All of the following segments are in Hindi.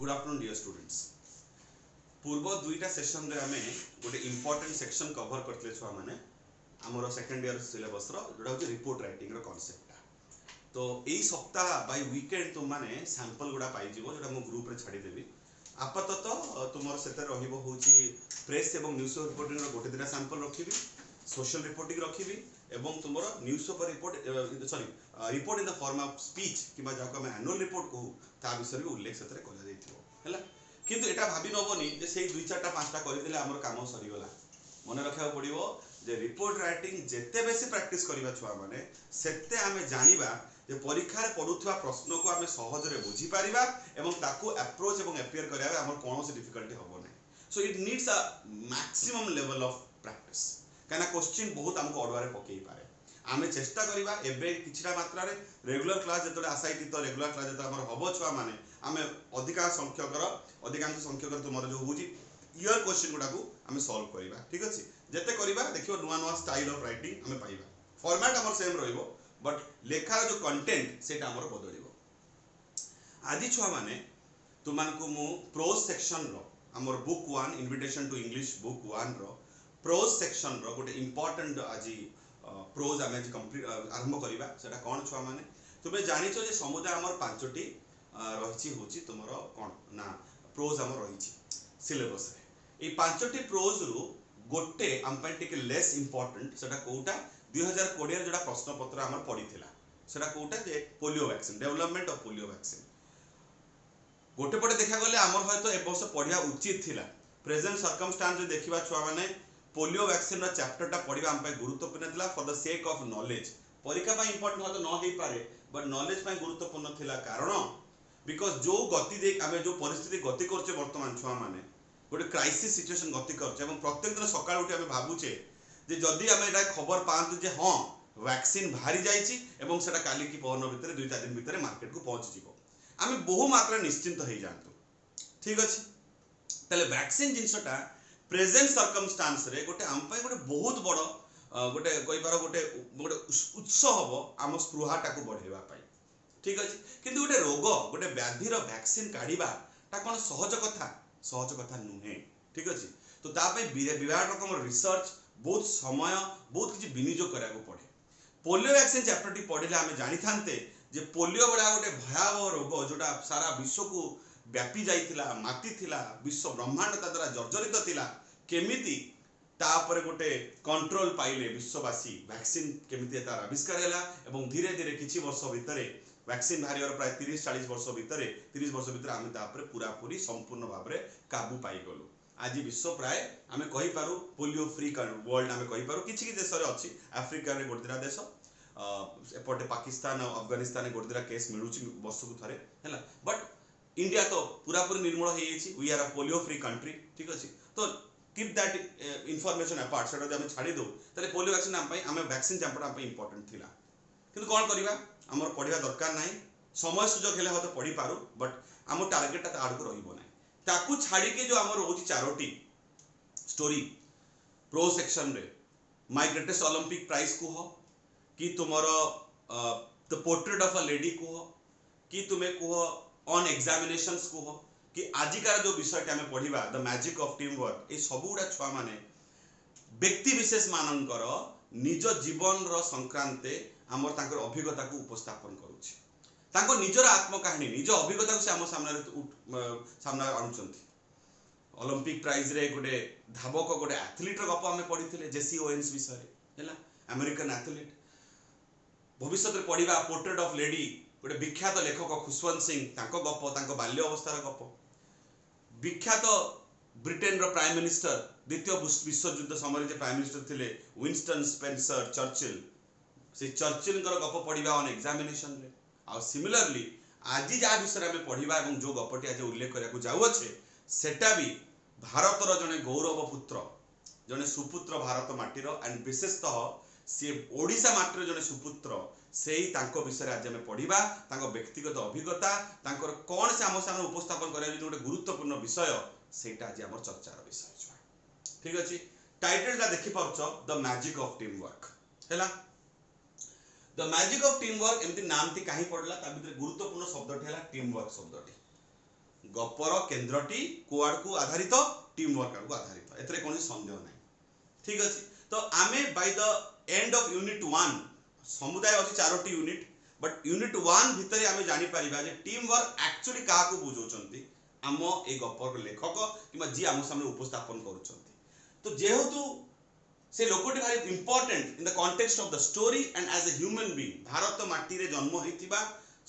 Good afternoon dear students. पूर्व दुईटा सेशन रे आमे गोटे इंपोर्टेंट सेक्शन कवर करते छुआ माने हमर सेकंड ईयर सिलेबस रो जोटा होची रिपोर्ट राइटिंग रो कांसेप्ट। तो एई सप्ताह बाय वीकेंड तुम माने सैंपल गुडा पाई जिवो जोटा मो ग्रुप रे छाडी देबी। आपातत तुमर सेते रहिबो होची प्रेस एवं न्यूज रिपोर्टिंग रो गोटे दिना सैंपल रखिबी, सोशल रिपोर्टिंग रखिबी एवं तुमर newspaper report sorry report in the form of speech किबा जाको हम एनुअल रिपोर्ट कहू ता विषय रे उल्लेख सेते करा जाइथिबो हैला। किंतु एटा भाबी नबनी जे सेई 2-4टा 5टा करि दिले हमर काम सरी गला। मने रखा पड़िबो जे रिपोर्ट राइटिंग जेते बेसी प्रैक्टिस करिबा छुआ माने सेते आमे जानिबा जे परीक्षा रे पडुथवा प्रश्न को आमे सहज रे बुझी पारिबा एवं ताकू अप्रोच एवं अपियर करिया हमर कोनोसी डिफिकल्टी हबो नै। So it needs a maximum level of practice काना क्वेश्चन बहुत हमको अडवारे पकेई पारे। आमे चेष्टा करिबा एबे किछटा मात्रा रे रेगुलर क्लास जेतले आसाइटी तो रेगुलर क्लास जेतले हमर हबो छुआ माने आमे अधिकांश संख्यकर तुमर जो होची ईयर क्वेश्चन गुडा को आमे सॉल्व करिबा। ठीक अछि, जेते करिबा देखियो नुवा नुवा स्टाइल ऑफ राइटिंग आमे पाइबा। फॉर्मेट हमर सेम रहइबो बट लेखार जो कंटेंट सेटा हमर बदलिबो। आदि छुआ माने तुमान को मु प्रोज सेक्शन रो हमर book 1 invitation to English book 1 रो प्रोज सेक्शन रो गोटे इंपोर्टेंट आजि प्रोज आमे जे कंप्लीट आरंभ करिबा सेटा कोन छुआ माने तुमे जानिछो जे समुदाय हमर पांचटी रहिछि होछि तुमरो कोन ना प्रोज हमर रहिछि सिलेबस रे। ए पांचटी प्रोज रु गोटे हम पे टिके लेस इंपोर्टेंट सेटा कोटा 2020 रे जोडा प्रश्न पत्र हमर पडिथिला सेटा कोटा जे polio vaccine development of polio vaccine. गोटे पटे देखा गले हमर हयतो ए वर्ष पढिया उचित थिला। प्रेजेंट सर्कमस्टेंस जे देखिबा छुआ माने पोलियो वैक्सीन रा चैप्टर टा पढिबा हम पे गुरुत्वपूर्ण थिला for the sake of knowledge. परीक्षा पा इंपोर्टेंट हो तो न हेई पारे बट नॉलेज पा गुरुत्वपूर्ण थिला कारण बिकॉज जो गति दे आमे जो परिस्थिति गति करछे वर्तमान छुआ माने गोटे क्राइसिस सिचुएशन गति करछे एवं प्रत्येक दिन सकाळ उठी आमे भाबुछे जे जदी आमे एटा खबर पांतु जे हां वैक्सीन भारी जाईची एवं सेटा काली की पहन भितरे 2-4 दिन भितरे मार्केट को पहुंच जिवो आमे बहु मात्रा निश्चिंत हेई जांतु। ठीक अछि, तले वैक्सीन जिंसटा प्रेजेंट सर्कमस्टेंस रे गोटे हम पय गोटे बहुत बड़ गोटे कहि पारो गोटे गोटे उत्साह हबो हम स्पृहा टाको बढ़ेबा पाई। ठीक अछि, किंतु गोटे रोग गोटे व्याधि रो वैक्सीन काढिबा ता कोन सहज कथा नुहे। ठीक अछि, तो ता पे विराट रकम रिसर्च बहुत समय बहुत किछि विनियोग करा को पड़े। पोलियो वैक्सीन चैप्टर टी पढिले हमें जानि थानते जे पोलियो बडा गोटे भयावह रोग जोटा सारा विश्व को व्यापी जाइथिला माती थिला विश्व ब्रह्मांड ता द्वारा जर्जरित थिला केमिति तापर गोटे कंट्रोल पाइले विश्ववासी वैक्सीन केमिति तार आविष्कार हैला एवं धीरे धीरे किछि वर्ष भितरे वैक्सीन भारियर प्राय 30-40 वर्ष भितरे 30 वर्ष भितरे आमे तापर पूरा पूरी संपूर्ण भाबरे काबू पाई गलु। आज विश्व प्राय आमे कहि पारु पोलियो फ्री वर्ल्ड आमे कहि पारु किछि कि देश रे अछि अफ्रीका रे गोटे दिना देश एपटे पाकिस्तान और अफगानिस्तान गोटे दिना केस मिलुछि वर्ष को थरे हैला बट इंडिया तो पूरा पूरी निर्मूल हो जाइछि। We are a polio free country. ठीक अछि, तो कीप दैट इंफॉर्मेशन अपार्ट सेटा जे हम छाडी दो तले पोलियो वैक्सीन हम पई हमें वैक्सीन चैप्टर हम पई इंपोर्टेंट थिला किंतु कोन करिबा हमर पढिबा दरकार नाही समय सुजोग हेले होते पढी पारु बट हम टारगेट ता आड को रहिबो नाही ताकू छाडी के जो हमर होछि चारोटी स्टोरी प्रो सेक्शन रे माय ग्रेटेस्ट ओलंपिक प्राइज को हो कि तुमरो the portrait of a lady को हो कि तुमे को हो ऑन एग्जामिनेशंस को हो कि आजिकार जो विषय हमें पढ़िबा the magic of team work ए सब गुडा छुआ माने व्यक्ति विशेष मानकर निज जीवन रो संक्रांते हमर ताकर अभिज्ञता को उपस्थापन करूछि ताको निजर आत्म कहानी निज अभिज्ञता को से हम सामने आणुचंती। ओलंपिक प्राइज रे गोटे धावक गोटे एथलीट रो गप हमें पढ़िथिले जेसी ओवेन्स विषय रे हैला अमेरिकन एथलीट। भविष्य रे पढ़िबा पोर्ट्रेट ऑफ लेडी गोटे विख्यात लेखक खुशवंत सिंह तांको गप तांको बाल्य अवस्थार गप। विख्यात ब्रिटेन रो प्राइम मिनिस्टर द्वितीय विश्व युद्ध समय जे प्राइम मिनिस्टर थिले विंस्टन स्पेंसर चर्चिल से चर्चिल कर गप पढ़िबा ऑन एग्जामिनेशन रे आ सिमिलरली आज जा विषय में पढ़िबा एवं जो गपटी आज उल्लेख करिया को जाउ अछि सेटा भी भारत रो जने गौरव पुत्र जने सुपुत्र भारत माटीर एंड विशेषतः से ओडिशा माटीर जने सुपुत्र सेही तांको विषय आज हमें पढ़िबा तांको व्यक्तिगत अभिज्ञता तांकर कोन से हम सामने उपस्थापन करिया जे गोटे गुरुत्वपूर्ण विषय सेटा आज हमर चर्चार विषय छ। ठीक अछि, टाइटल ला देखि पाउछ the magic of team work हैला। The magic of team work एमति नामटी काहे पडला ता भितर गुरुत्वपूर्ण शब्दटी हैला टीम वर्क शब्दटी। गपर केन्द्रटी कुआड को आधारित टीम वर्क को आधारित एथरे कोनी संदेह नै ठीक अछि तो आमे by the end of unit 1 समुदाय अछि चारोटी यूनिट बट यूनिट 1 भितरे आमे जानि परिबा जे टीम वर्क एक्चुअली का को बुझौचंती आम ए गपर लेखक किबा जी आम सामने उपस्थापन करूचंती तो जेहेतु से लोकटी भारी important in the context of the story and as a human being Bharat माटी रे जन्म होइतिबा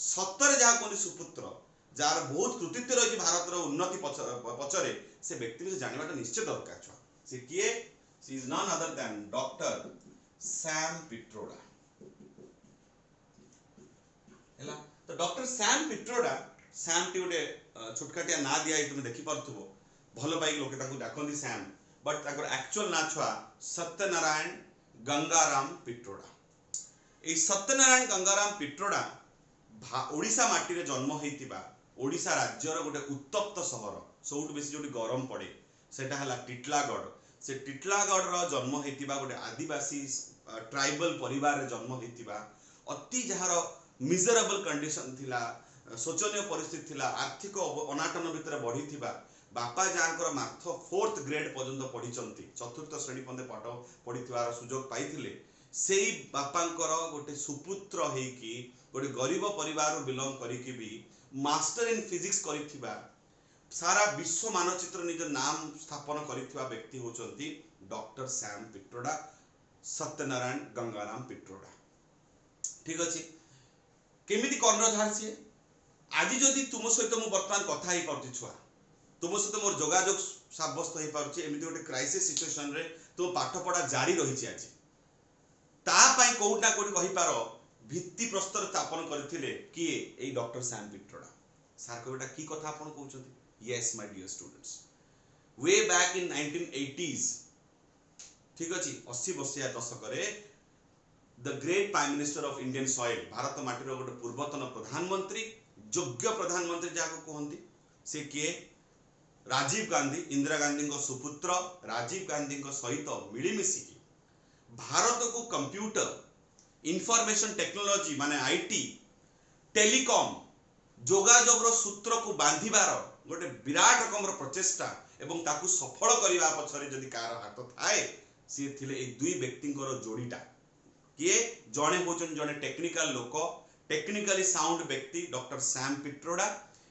सत्तर जहा कोनी सुपुत्र जार बहुत कृतित्व रही भारत रो उन्नति पछरे से व्यक्ति से जानिबाटा निश्चय दरकार छ से किए she is none other than doctor Sam Pitroda हैला तो doctor Sam Pitroda Sam T गोटे छोटकाटिया ना दिया तुम देखि परथबो भलो पाई लोके ताकू डाकंदी सैम बट ताकर एक्चुअल ना छुआ सत्यनारायण गंगाराम पिट्रोडा ए सत्यनारायण गंगाराम पिट्रोडा ओडिशा माटी रे जन्म हेतिबा ओडिशा राज्यर गोटे उत्तप्त सहर सबुठ बेसी जोटी गरम पड़े सेटा हला टिटलागढ़ से टिटलागढ़ रो जन्म हेतिबा गोटे आदिवासी ट्राइबल परिवार रे जन्म हेतिबा अति जहार मिजरेबल कंडीशन थिला शोचनीय परिस्थिति थिला आर्थिक अनाटन भितर बढ़ी थिबा बापा जांकर मात्र 4th ग्रेड पर्यंत पढ़िचंती चतुर्थ श्रेणी पर्यंत पाठ पढ़िथिबार सुजोग पाइथिले सेई बापांकर गोटे सुपुत्र हेकी गोटे गरीब परिवार बिलोंग करिकि भी मास्टर इन फिजिक्स करिथिबा सारा विश्व मानचित्र निज नाम स्थापन करिथिबा व्यक्ति होचंती डॉक्टर सैम पिट्रोडा सत्यनारायण गंगाराम पिट्रोडा ठीक अछि केमिति कर्णधार सी आज जदि तुम सहित मु वर्तमान कथा ही करती छुआ तुम सहित मोर जोगाजोग साब्यस्त हो पारुछि एमिति गोटे क्राइसिस सिचुएशन रे तो पाठ पढ़ा जारी रही छी आज ता पई कोउटा कोडी कहि पारो भित्ति प्रस्तर स्थापन करथिले किए ए डॉक्टर सैम पिट्रोडा सार कोटा की कथा आपण कहउछथि yes my dear students way back in 1980s ठीक अछि 80 वर्षिया दशक रे the great prime minister of Indian soil Bharat माटी रो गोटे पूर्वतन प्रधानमंत्री योग्य प्रधानमंत्री जाको कहंती से किए राजीव गांधी इंदिरा गांधी को सुपुत्र राजीव गांधी को सहित मिली मिसी भारत को कंप्यूटर इंफॉर्मेशन टेक्नोलॉजी माने आईटी टेलीकॉम जोगाजोगर सूत्र को बांधिबार गोटे विराट रकम प्रचेष्टा एवं ताकू सफल करबा पछरे जदि कार हाथ थाए सी थिले ए दुई व्यक्तिंकर जोड़ीटा किए जणे होचन जणे टेक्निकल लोक टेक्निकली साउंड व्यक्ति डॉक्टर सैम पिट्रोडा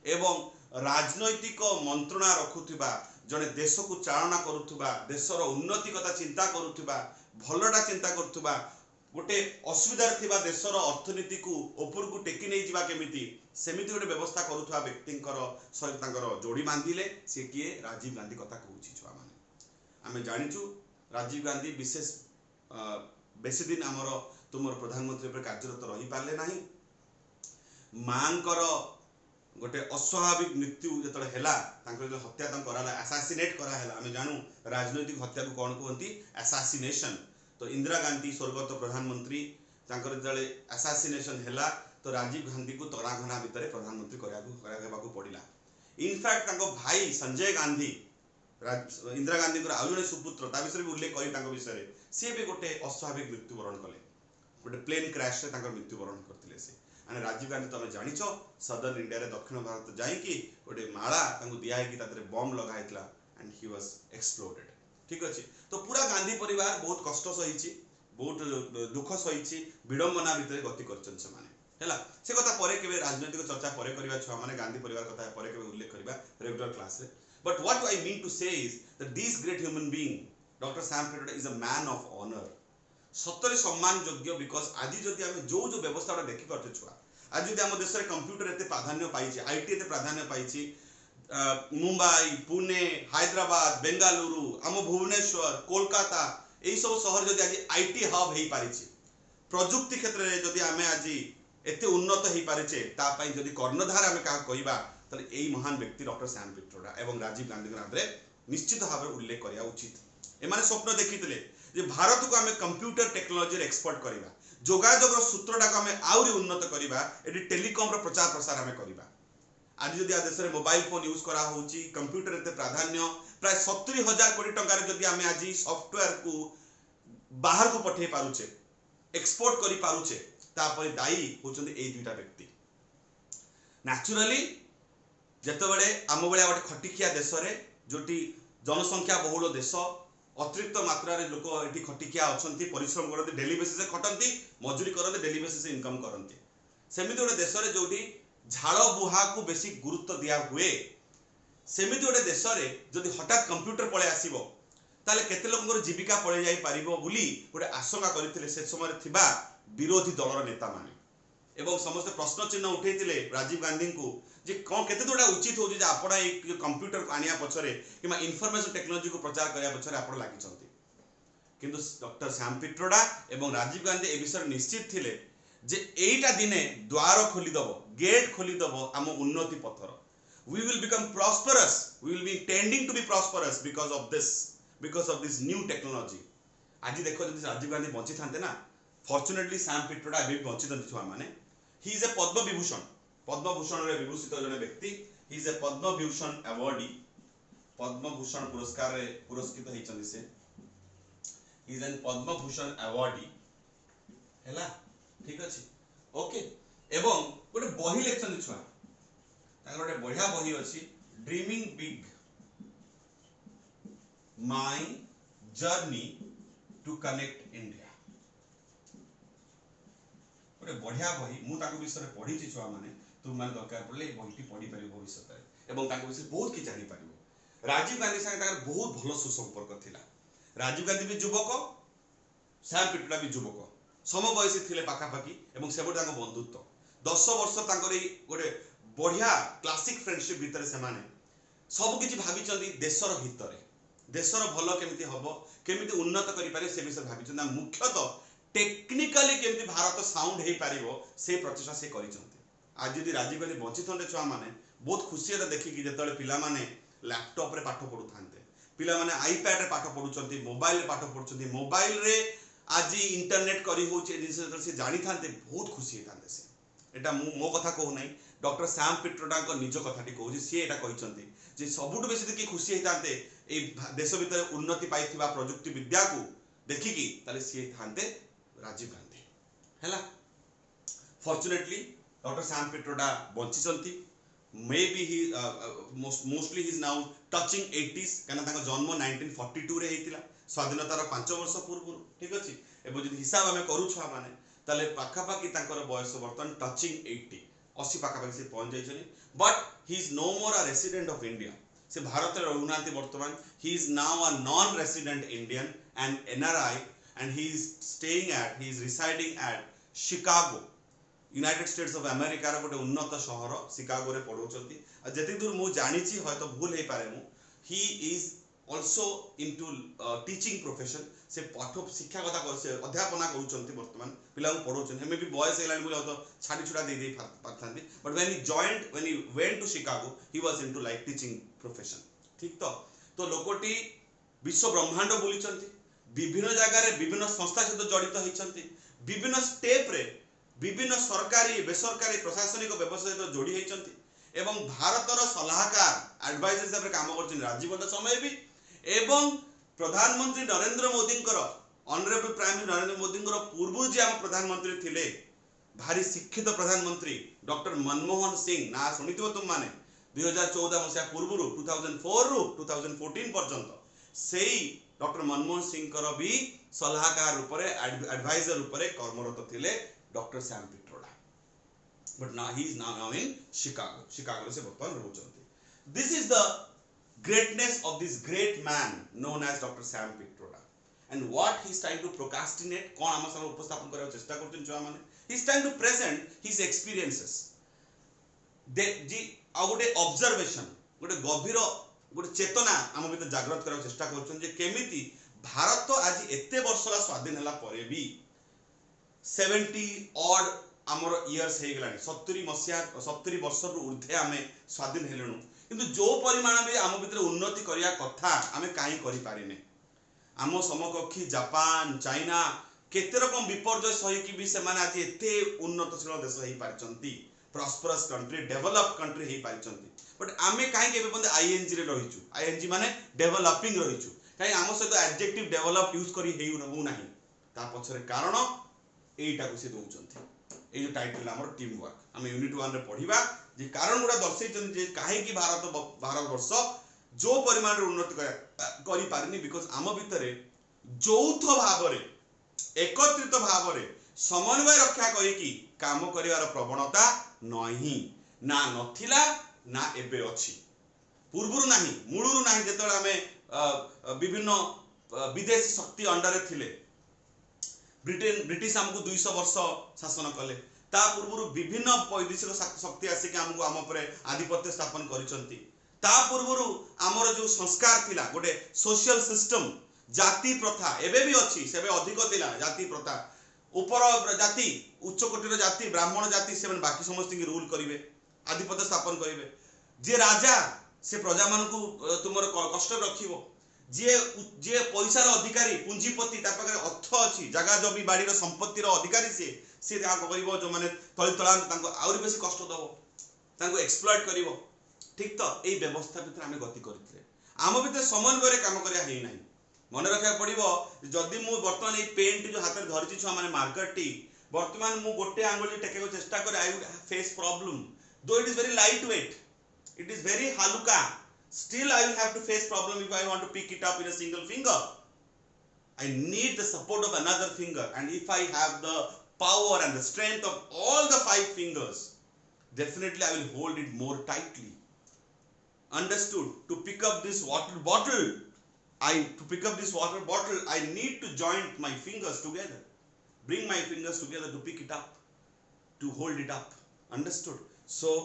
एवं राजनैतिक मंत्रणा रखुथिबा जणे देश को चालना करुथिबा देशर उन्नति कथा चिंता करुथिबा भलडा चिंता करुथिबा गोटे असुविधा थिबा देशर अर्थनीति को ऊपर को टेकी नै जिबा केमिति सेमिति गोटे व्यवस्था करुथवा व्यक्तिंकर सहित तांकर जोड़ी बांधिले से किए राजीव गांधी कथा कहूची छुआ माने आमे जानिचु राजीव गांधी विशेष बेसी दिन हमर तुमर प्रधानमंत्री पर कार्यरत रही पाले नाही मांकर गोटे अस्वाभाविक मृत्यु जतले हेला तांकर जो हत्या तम कराला असैसिनेट करा हेला आमे जानू राजनैतिक हत्या को कोन कहंती असैसिनेशन तो इंदिरा गांधी स्वर्गत प्रधानमंत्री तांकर जले असैसिनेशन हेला तो राजीव गांधी को तराघना भितरे प्रधानमंत्री कराबा को पड़िला इनफैक्ट तांको भाई संजय गांधी इंदिरा गांधी को आउ जने सुपुत्र ता विषय उल्लेख करी तांको विषय से भी गोटे अस्वाभाविक मृत्यु वरण कले गोटे प्लेन क्रैश रे तांकर मृत्यु वरण करथिले से आने राजीव गांधी तमे जानिछो सदर्न इंडिया रे दक्षिण भारत जाई कि गोटे माला तांको दिया है कि तातरे बम लगा हेतला एंड ही वाज एक्सप्लोडेड ठीक अछि तो पूरा गांधी परिवार बहुत कष्ट सहिछि बहुत दुख सहिछि विडंबना भितरे गति करछन से माने हैला से कथा परे केबे राजनीतिक चर्चा परे करबा छ माने गांधी परिवार कथा परे केबे उल्लेख करबा रेगुलर क्लास रे but what I mean to say is that this great human being doctor Sam Pitroda is a man of honour सत्तरी सम्मान योग्य बिकॉज आज जदि हम जो व्यवस्था देखि पाते छुआ आज जदि हम देश रे कंप्यूटर एते प्राधान्य पाइछि आईटी एते प्राधान्य पाइछि मुंबई पुणे हैदराबाद बेंगालुरु आम भुवनेश्वर कोलकाता एई सब शहर जदि आज आईटी हब हेई पारिछि प्रजुक्ति क्षेत्र रे जदि हमें आज एते उन्नत हेई पारिछे ता पई जदि कर्णधार हमें का कहिबा तले एई महान व्यक्ति डॉक्टर सैम पिट्रोडा एवं राजीव गांधी के नाम रे निश्चित भाव उल्लेख करिया उचित एमाने स्वप्न देखिथिले जे भारत को हमें कंप्यूटर टेक्नोलॉजी रे एक्सपोर्ट करिबा जोगाजोगर सूत्रटा को हमें आउरी उन्नत करिबा एडी टेलीकॉम रो प्रचार प्रसार हमें करिबा आज जदि देश में मोबाइल फोन यूज करा होची कंप्यूटर एते प्राधान्य प्राय 70,000 कोटी टंका रे जदि हमें आज सॉफ्टवेयर को बाहर को पठे पारुचे एक्सपोर्ट करि पारुचे ता पर दायी होचंदी ए दुईटा व्यक्ति नेचुरली जेतेबेले आम भाया गोटे खटिकिया देश रे जोटी जनसंख्या बहुल देश अतिरिक्त मात्रा रे लोक एठी खटिकिया अछंती परिश्रम करते डेली बेसिस खटंती मजूरी करते डेली बेसिस इनकम करते सेमिति गोटे देश रे जोटी झाड़ बुहा को बेसी गुरुत्व दिया हुए सेमिति गोटे देश रे जदि हठात कंप्यूटर पळे आसीबो ताले केते लोकंकर जीविका पळे जाई पारिबो बुली गोटे आशंका करथिले से समय थिबा विरोधी दलर नेता माने एवं समस्त प्रश्न चिन्ह उठेइतिले राजीव गांधी को जे कोन केते दोडा उचित होजी जे आपण ए कंप्यूटर आनिया पछरे किमा इन्फॉर्मेशन टेक्नोलॉजी को प्रचार करिया पछरे आपण लागि छथि किंतु डॉक्टर श्याम पिट्रोडा एवं राजीव गांधी ए विषय निश्चित थिले जे एटा दिने द्वार खोली दबो गेट खोली दबो आम उन्नति पथर we will become prosperous we will be tending to be prosperous because of this new technology आज देखो जदि राजीव गांधी बंची थांते ना फॉर्चुनेटली श्याम पिट्रोडा एबे बंची दंती छुआ माने ही इज ए पद्म भूषण रे विभूषित जने व्यक्ति he is a Padma Bhushan awardee Padma Bhushan पुरस्कार रे पुरस्कृत हेइ चंदी से he is an Padma Bhushan awardee हैला ठीक अछि ओके एवं गोटे बही लेखन छुआ ताकर गोटे बढ़िया बही अछि dreaming big my journey to connect India गोटे बढ़िया बही मु ताको विषय पढ़ी छी छुआ माने तुम माने दरकार पड़ले बहीटी पढ़ी पारि भविष्य रे एवं ताको विषय बहुत कि जानि पारिबो राजीव गांधी संगे ताकर बहुत भलो सुसंपर्क थिला राजीव गांधी भी युवक श्याम पिट्रोडा भी युवक समवयसी थिले पाखापाखी एवं सेबोटे तांको बंधुत्व 10 वर्ष तांकर गोटे बढ़िया क्लासिक फ्रेंडशिप भीतर से माने सब किछि भाबिचंदी देशर हितरे देशर भलो केमिति हबो केमिति उन्नत करि पारे से विषय भाबिचंदी मुख्यतः टेक्निकली केमिति भारत साउंड हे पारिबो से प्रचेष्टा से करिचंती आज यदि राजीव गांधी बंचिथंते छुआ माने बहुत खुशी रे देखि कि जेतले पिला माने लैपटॉप रे पाठ पढु थांते पिला माने आईपैड रे पाठ पढुचंती मोबाइल रे पाठ पढुचंती मोबाइल रे आज इंटरनेट करी होचे जिन से जानि थांते बहुत खुशी थांते से एटा मो कथा कहू नै डॉक्टर श्याम पिट्रोडा को निज कथाटी कहू सी एटा कहिसंती जे सबुट बेसी देखि खुशी हेतांते ए देश भीतर उन्नति पाइथिबा प्रयुक्ति विद्या को देखि कि ताले सी थांते राजीव गांधी हैला फॉर्चुनेटली डॉक्टर श्याम पिट्रोडा बंचिसंती maybe he mostly he is now touching 80s काना ताको जन्म 1942 रे हेतिला स्वाधीनतार 5 वर्ष पूर्व ठीक अछि एबो जदि हिसाब हमें करू छा माने ताले पाखा पाखी ताकर बयस वर्तमान टचिंग 80 पाखा पाखी से पहुंच जाइछनी but he is no more a resident of India से भारत रे रहुनांती वर्तमान he is now a non resident Indian and NRI and he is residing at Chicago United States of America रे गोटे उन्नत शहर शिकागो रे पढौचंती आ जति दूर मु जानिछि हयतो भूल हे पारे मु he is also into teaching profession से पाठ शिक्षागता कर से अध्यापना करूचंती वर्तमान पिला को पढौचन हमें भी बॉयज हेलानी बोले तो छाडी छुडा दे पारथांती but when he went to Chicago he was into like teaching profession ठीक तो लोकटी विश्व ब्रह्मांड बोलीचंती विभिन्न जगह रे विभिन्न संस्था सहित जड़ित होइचंती विभिन्न स्टेप रे विभिन्न सरकारी बेसरकारी प्रशासनिक व्यवस्था सहित जोड़ी होइचंती एवं भारतर सलाहकार एडवाइजर हिसाब रे काम करछन राजीव गांधी समय भी एवं प्रधानमंत्री Narendra Modi honourable prime minister Narendra Modi पूर्व जे हम प्रधानमंत्री थिले भारी शिक्षित प्रधानमंत्री डॉक्टर मनमोहन सिंह ना सुनिथिबो तुम माने 2014 मसिया पूर्व 2004 रु 2014 पर्यंत सेही डॉक्टर मनमोहन सिंह कर भी सलाहकार ऊपर एडवाइजर ऊपर कर्मरत थिले doctor Shyam Pitroda but now he is now in Chicago से वर्तमान रहउचंती this is the greatness of this great man known as Dr. Sam Pitroda and what he is trying to procrastinate कोन हम सब उपस्थापन करे चेष्टा करछन छुआ माने he is trying to present his experiences दे जी आ गोटे ऑब्जर्वेशन गोटे गभीर गोटे चेतना हम भीतर जागृत करे चेष्टा करछन जे केमिति भारत आज एते वर्षला स्वाधीन हला परे भी 70 ऑड हमर इयर्स हे गेलानी 70 वर्ष रु ऊर्ध्वे हमें स्वाधीन हेलनु किंतु जो परिमाण में आम भीतर उन्नति करिया कथा आमे काई करि पारिने आम समकक्षी जापान चाइना केते रकम विपर्यय सही कि भी से माने आज एते उन्नतशील देश हे पारचंती प्रॉस्परस कंट्री डेवलप कंट्री हे पारचंती बट आमे काई के बंद आईएनजी रे रहिचु आईएनजी माने डेवलपिंग रहिचु काई आम सहित एडजेक्टिव डेवलप यूज करी हेउ न नाही ता पछरे कारण एटा को से दोउचंती ए जो टाइटल हमर टीम वर्क हम यूनिट 1 रे पढिबा जे कारण गुडा दर्शै जे काहे कि भारत वर्ष जो परिमाण रे उन्नति करि पारनी बिकॉज आम भितरे यौथ भावरे एकत्रित भावरे समन्वय रक्षा करिकी काम करिवार प्रवणता नहीं ना नथिला ना एबे अछि पूर्वरु नाही मूलरु नाही जेतले हमें विभिन्न विदेशी शक्ति अंडर थिले ब्रिटिश हमको 200 वर्ष शासन कले ता पूर्वरु विभिन्न वैदेशिक शक्ति आसी के हमको आम पर आधिपत्य स्थापन करिसंती ता पूर्वरु हमर जो संस्कार थिला गोटे सोशल सिस्टम जाति प्रथा एबे भी अछि सेबे अधिक थिला जाति प्रथा ऊपर जाति उच्च कोटिर जाति ब्राह्मण जाति से बाकी समस्त की रूल करिवे आधिपत्य स्थापन करिवे जे राजा से प्रजा मान को तुमर कष्ट रखिवो जे पैसार अधिकारी पूंजीपति ता पाखरे अर्थ अछि जगह जमी बाड़ीर संपत्तिर अधिकारी से जा करिवो जो माने तळी तळान तांको आउरी बेसी कष्ट दबो तांको एक्सप्लॉइट करिवो ठीक तो एई व्यवस्था भितर आमे गति करितले आम भितर समन्वय रे काम करिया हेई नाही मन रखा पड़ो जदि मु बर्तमान ये पेन जो हाथ में धरी छुआ मैंने मार्कर टी बर्तमान मु गोटे आंगुल टेके चेष्टा करे I would face problem though it is very light weight it is very हालुका still I will have to face problem if I want to pick it up in a single finger. I need the support of another finger, and if I have the power and the strength of all the 5 fingers, definitely I will hold it more tightly. Understood? To pick up this water bottle, I need to join my fingers together. Bring my fingers together to pick it up, to hold it up. Understood? So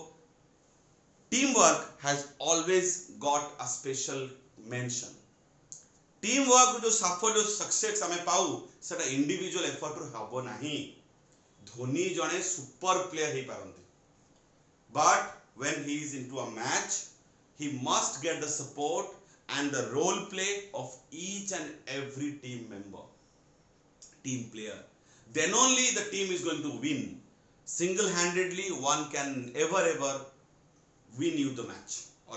teamwork has always got a special mention. Teamwork जो साफल्य सक्सेस हमें पाऊ सेटा इंडिविजुअल एफर्ट रो हबो नाही धोनी जने सुपर प्लेयर हे पारंती but when he is into a match he must get the support and the role play of each and every team member, team player. Then only the team is going to win. Single handedly one can ever win you the match or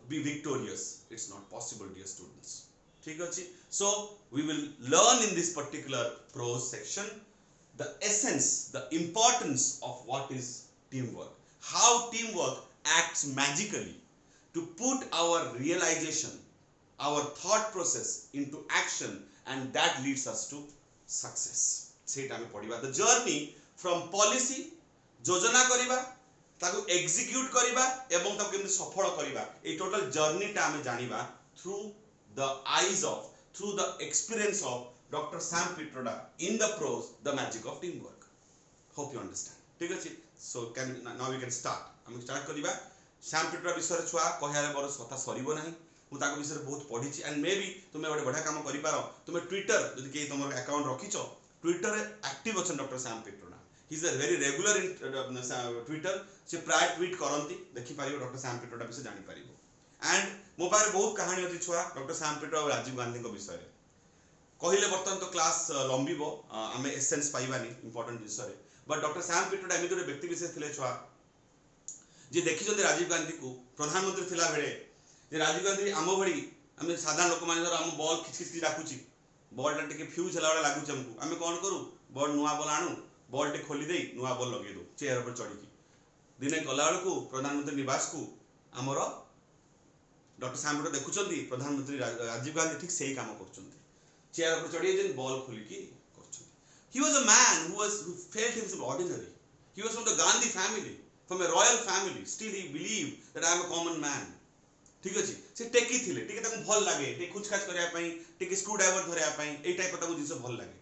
be victorious. It's not possible, dear students. ठीक अछि. So we will learn in this particular prose section the essence, the importance of what is teamwork, how teamwork acts magically to put our realization, our thought process into action, and that leads us to success. सेटा हमें पढ़िबा the journey from policy योजना करिबा ताको एग्जीक्यूट करिबा एवं ताको केमि सफल करिबा ए टोटल जर्नी टा हमें जानिबा through the eyes of through the experience of doctor Sam Pitroda in the prose the magic of team work. Hope you understand. ठीक अछि. So can now we can start. हम स्टार्ट करिबा सैम पिट्रोडा विषय छुआ कहियाले बर कथा सरीबो नाही. मु ताको विषय बहुत पढिछि एंड मे बी तुमे बडे बढ़िया काम करि पारो. तुमे ट्विटर जदि के तुमर अकाउंट रखिछो ट्विटर रे एक्टिव अछन doctor Sam Pitroda. he is a very regular in Twitter. से प्राय ट्वीट करंती देखि पारिबो डॉक्टर सैम पिट्रोडा विषय जानि पारिबो एंड मो पारे बहुत कहानी अछि छुआ डॉक्टर सैम पिट्रोडा और राजीव गांधी को विषय रे कहिले बर्तन तो क्लास लंबीबो आमे एसेंस पाइबानी इंपोर्टेंट विषय रे बट डॉक्टर सैम पिट्रोडा एमि तो व्यक्ति विशेष थिले छुआ जे देखि जंदे राजीव गांधी को प्रधानमंत्री थिला बेले जे राजीव गांधी आम भड़ी आमे साधारण लोक माने आम बॉल खिचखिच डाकुची बॉल टा टिके फ्यूज हला वाला लागुच हमको आमे कोन करू बॉल नुवा बॉल आनु बॉल टे खोली देई नुवा बॉल लगे दो चेयर पर चढ़ी की दिने गला को प्रधानमंत्री निवास को आमर डॉक्टर सैम पिट्रोडा देखुचंती प्रधानमंत्री राजीव गांधी ठीक सही काम करचंती चेयर पर चढ़ी जेन बॉल खोली की करचंती. He was a man who felt himself ordinary. He was from the Gandhi family, from a royal family. Still he believed that I am a common man. ठीक अछि. से टेकी थिले टिके ताको भल लागे टे खुचखाच करिया पई टिके स्क्रू ड्राइवर धरिया पई एई टाइप ताको जिंस भल लागे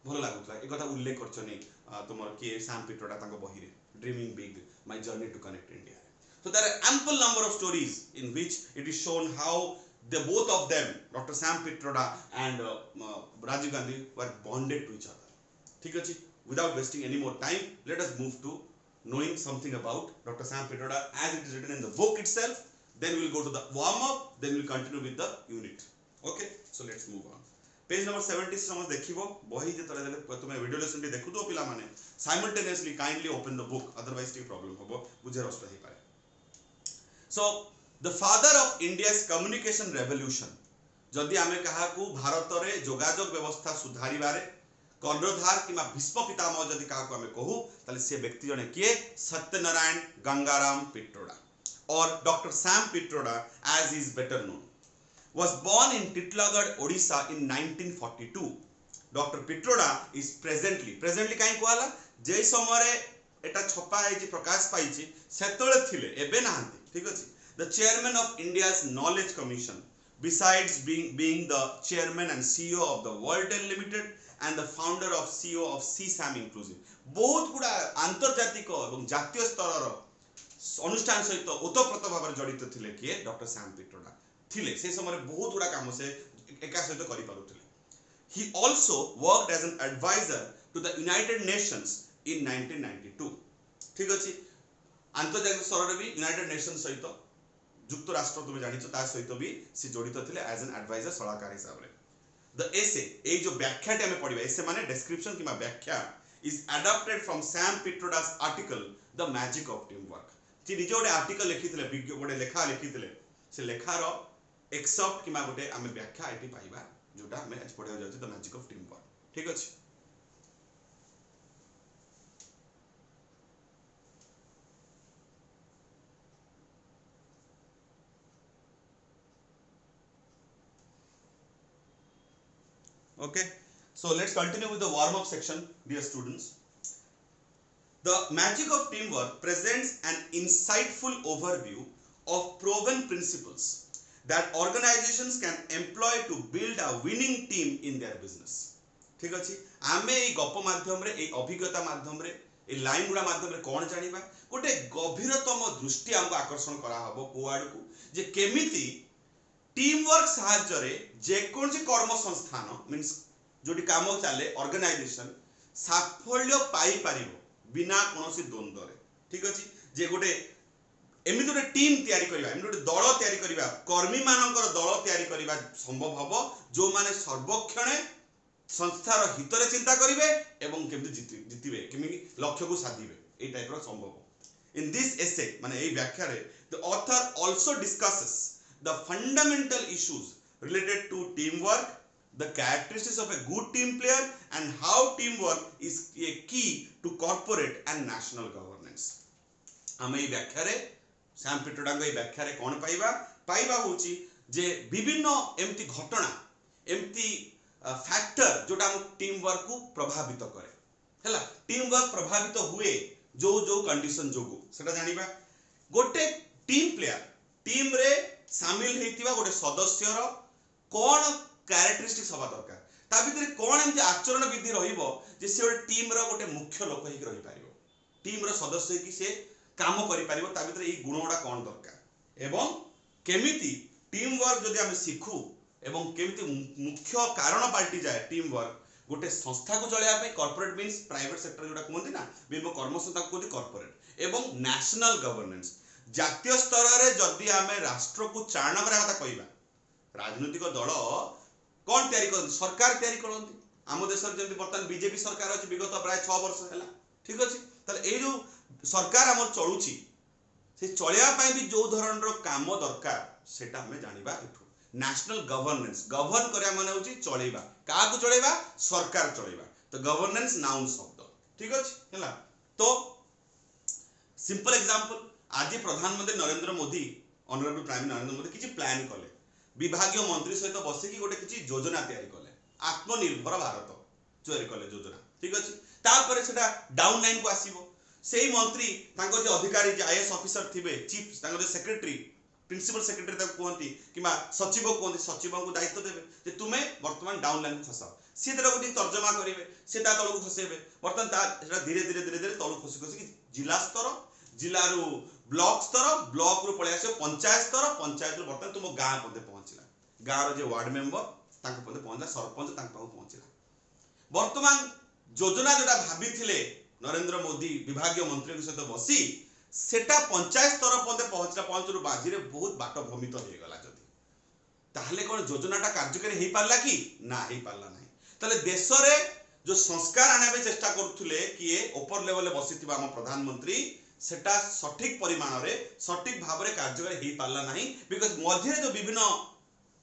भल लागुतला ए कथा उल्लेख करछनी तुमर के सैम पिट्रोडा ताको बही रे dreaming big my journey to connect India. So there are ample number of stories in which it is shown how the both of them, Dr. Sam Pitroda and Rajiv Gandhi, were bonded to each other. ठीक अछि. Without wasting any more time, let us move to knowing something about Dr. Sam Pitroda as it is written in the book itself. Then we will go to the warm up. Then we will continue with the unit. Okay. So let's move on. Page number 70 समझ देखिबो बही जे तले देले तुमे वीडियो लेसन टी देखु दो पिला माने simultaneously kindly open the book otherwise T problem होबो बुझे रस्त हे पारे. So the father of India's communication revolution जदि आमे कहा को भारत रे जोगाजोग व्यवस्था सुधारी बारे कर्णधार कि भीष्म पितामह जदि क्या आम कहू ताले से व्यक्ति जने किए सत्यनारायण गंगाराम पिट्रोडा और doctor Sam Pitroda as is better known was born in Titlagarh Odisha in 1942. Doctor Pitroda is presently काई कहला जे समय एटा छपा है प्रकाश पाई सेतले थिले एबे नाहंती ठीक अछि the chairman of India's knowledge commission besides being the chairman and CEO of the Worldtel Limited and the founder of CEO of CSAM Inclusive बहुत गुडा आंतर्जातिक एवं जातीय स्तर अनुष्ठान सहित ओतप्रोत भाव जड़ित थिले किए डॉक्टर सैम पिट्रोडा थिले से समय बहुत गुडा काम से एका सहित करि पारुथिले he also worked as an advisor to the United Nations in 1992 ठीक अछि आंतर्जातिक स्तर रे भी यूनाइटेड नेशन सहित युक्त राष्ट्र तुम जानिछ ता सहित भी से जड़ित थिले एज एन एडवाइजर सलाहकार हिसाब रे द एसे ए जो व्याख्याटे हमें पढिबा एसे माने डिस्क्रिप्शन किमा व्याख्या is adopted from Sam Pitroda's article the magic of team work जे निजे गोटे आर्टिकल लिखिथिले गोटे लेखा लिखिथिले से लेखार एक्सेप्ट किमा गोटे हमें व्याख्या एटी पाइबा जोटा हमें आज पढिया जाउछि the magic of team work ठीक अछि Okay, so let's continue with the warm-up section, dear students. The magic of teamwork presents an insightful overview of proven principles that organizations can employ to build a winning team in their business. ठीक अछि आमे ए गप माध्यम रे ए अभिज्ञता माध्यम रे ए लाइन गुडा माध्यम रे कोन जानिबा गोटे गभीरतम दृष्टि हमको आकर्षण करा हबो कोआड को जे केमिति टीम वर्क साहाय्य रे जे कोन से कर्म संस्थान मींस जोटी काम चले ऑर्गेनाइजेशन साफल्य पाई पारिबो बिना कोनोसी द्वंद्व रे ठीक अछि जे गोटे एमिति गोटे टीम तयारी करबा एमिति गोटे दल तयारी करबा कर्मी मानकर दल तयारी करबा संभव हबो जो माने सर्वक्षणे संस्थार हित रे चिंता करिवे एवं केमिति जितिबे केमिति लक्ष्य को साधिबे ए टाइप रो संभव इन दिस एसे माने ए व्याख्या रे the author also discusses the fundamental issues related to teamwork, the characteristics of a good team player and how teamwork is a key to corporate and national governance. आमे ए व्याख्या रे सैम पिट्रोडा को ए व्याख्या रे कोन पाइबा होची जे विभिन्न एम्ति घटना एम्ति फैक्टर जोटा हम टीम वर्क को प्रभावित करे हैला टीम वर्क प्रभावित हुए जो कंडीशन जोगु सेटा जानिबा गोटे टीम प्लेयर टीम रे शामिल हेतिबा गोटे सदस्यर कोन कैरेक्टरिस्टिक्स हवा दरकार ता भीतर कोन एमति आचरण विधि रहिबो जे से गोटे टीम रो गोटे मुख्य लोक हेकि रहि पारिबो टीम रो सदस्य कि से काम करि पारिबो ता भीतर ए गुणोडा कोन दरकार एवं केमिति टीम वर्क जदि हम सिखु एवं केमिति मुख्य कारण पार्टी जाय टीम वर्क गोटे संस्था को चलेया पे कॉर्पोरेट मींस प्राइवेट सेक्टर जोटा कहंती ना बिल्कुल कर्म संस्था को कहंती कॉर्पोरेट एवं नेशनल गवर्नेंस जातीय स्तर रे जदि आमे राष्ट्र को चालना करा कथा कहिबा राजनीतिक दल कोन तयारी करन सरकार तयारी करनती आम देश रे जेंति वर्तमान बीजेपी सरकार अछि विगत प्राय 6 वर्ष हैला ठीक अछि तले ए जो सरकार हमर चलुची से चलिया पई भी जो धरण रो काम दरकार सेटा हमें जानिबा एठु नेशनल गवर्नेंस गवर्न करया माने होची चलेबा का को चलेबा सरकार चलेबा तो गवर्नेंस नाउन शब्द ठीक अछि हैला तो सिंपल एग्जांपल आज प्रधानमंत्री Narendra Modi honourable prime minister Narendra Modi किछि प्लान कले विभागीय मंत्री सहित बसी कि गोटे किछि योजना तयारी कले आत्मनिर्भर भारत तयारी कले योजना ठीक अछि तापर सेटा डाउन लाइन को आसीबो सेही मंत्री तांको जे अधिकारी जे आईएएस ऑफिसर थिबे चीफ तांको जे सेक्रेटरी प्रिंसिपल सेक्रेटरी ताको कोहंती किबा सचिव कोहंती सचिव को दायित्व देबे जे तुमे वर्तमान डाउन लाइन को खसाओ सी तेरा गोटी तर्जमा करिवे से ता तळु खसेबे वर्तमान ता सेटा धीरे धीरे तळु खसी खसी जिला स्तर जिलारू ब्लॉक स्तर ब्लॉक रु पळे आसे पंचायत स्तर पंचायत रु वर्तमान तुम गां पदे पहुंचला गां रो जे वार्ड मेंबर तांको पदे पहुंचला सरपंच तांको पहुंचला वर्तमान योजना जोटा भाबी थिले नरेंद्र मोदी विभागीय मंत्री के सहित बसी सेटा पंचायत स्तर पदे पहुंचला पंच रु बाजी रे बहुत बाट भूमित हो गला जदी ताहले कोन योजनाटा कार्यकारी हेई पारला कि ना हेई पारला नाही तले देश रे जो संस्कार आनाबे चेष्टा करथुले कि ऊपर लेवल बसिथिबा हम प्रधानमंत्री सेटा सठिक परिमाण रे सठिक भाव रे कार्यकारी हेई पारला नाही बिकॉज़ मध्य जो विभिन्न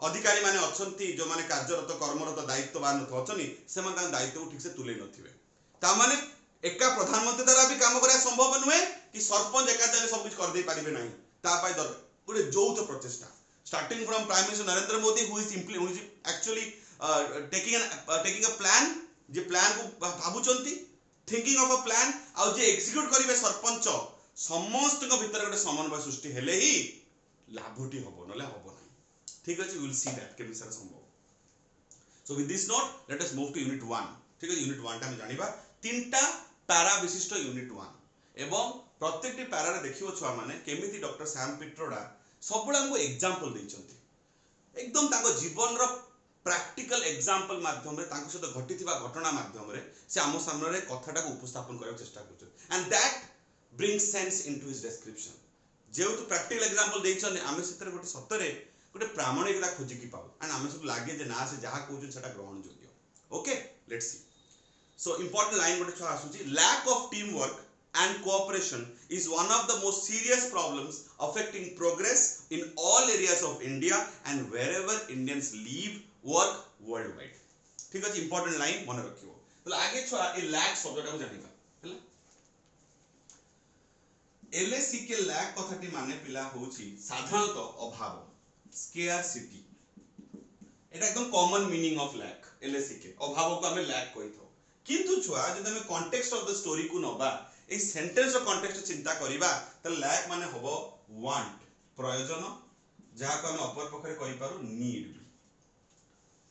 अधिकारी माने अछंती जो माने कार्यरत कर्मरत दायित्ववान अछनी से माने दायित्व ठीक से तुले नथिबे ता माने एका प्रधानमंत्री द्वारा भी काम करिया संभव नुहे कि सरपंच एका जाले सब कुछ कर दे पारिबे नाही ता पाई दर गुटे यौथ प्रचेष्टा starting from prime minister Narendra Modi who is actually taking a plan जे प्लान को भाबुचंती थिंकिंग ऑफ अ प्लान आ जे एग्जीक्यूट करिवे सरपंच समस्त को भीतर गोटे समन्वय सृष्टि हेले ही लाभटी हबो नले हबो नाही ठीक अछि वी विल सी दैट के विषय संभव so with this note let us move to unit 1 ठीक अछि यूनिट 1 टा हम जानिबा तीनटा पैरा विशिष्ट यूनिट 1 एवं प्रत्येकटी पैरा रे देखियो छुआ माने केमिति डॉक्टर सैम पिट्रोडा सबुला हमको एग्जांपल दैचंती एकदम ताको जीवन रो प्रैक्टिकल एग्जांपल माध्यम रे ताको सहित घटिथिबा घटना माध्यम रे से आमो सामने रे कथाटा को उपस्थापन करबा चेष्टा करछन and that brings sense into his description जेउ प्रैक्टिकल एग्जांपल दैछन आमे सितरे गोटे सतरे गोटे प्रामाणिकता खोजी की पाऊ एंड आमे सब लागे जे ना से जहा कहउछन सेटा ग्रहण योग्य okay let's see so important line गोटे छ आसुची lack of team work and cooperation is one of the most serious problems affecting progress in all areas of India and wherever Indians live work worldwide ठीक अछि इंपोर्टेंट लाइन मन रखियो तो आगे छ ए लैक शब्दटा को जानिबा हैला एलएसी के लैक कथाटी माने पिला होची साधारणतः अभाव स्केर्सिटी एटा एकदम common meaning of lack LAC के अभाव को हमें लैक कहिथो किंतु छुआ जदि हमें कॉन्टेक्स्ट ऑफ द स्टोरी को नबा ए सेंटेंस रो कॉन्टेक्स्ट चिंता करिबा त लैक माने होबो वांट प्रयोजन जहा को हम अपर पखरे कहि पारु नीड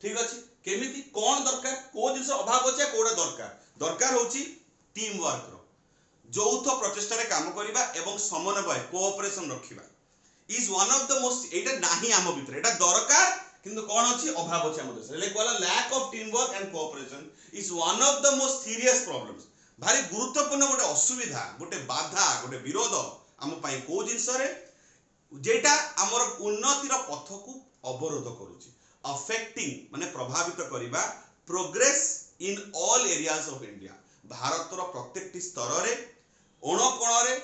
ठीक अछि केमिति कोन दरकार को दिस अभाव अछि कोडा दरकार होची टीम वर्क रो यौथ प्रचेष्टा रे काम करिबा एवं समन्वय कोऑपरेशन रखिबा is one of the most एटा नाही आम भीतर एटा दरकार किंतु कोन अछि अभाव अछि हम देश लाइक वाला lack of team work and cooperation is one of the most serious problems भारी गुरुत्वपूर्ण गोटे असुविधा गोटे बाधा गोटे विरोध आम पाई को जिंस रे जेटा हमर उन्नतिर पथ को अवरोध करूची अफेक्टिंग माने प्रभावित करिबा progress in all areas of India Bharat रो प्रत्येकटी स्तर रे ओणकोण रे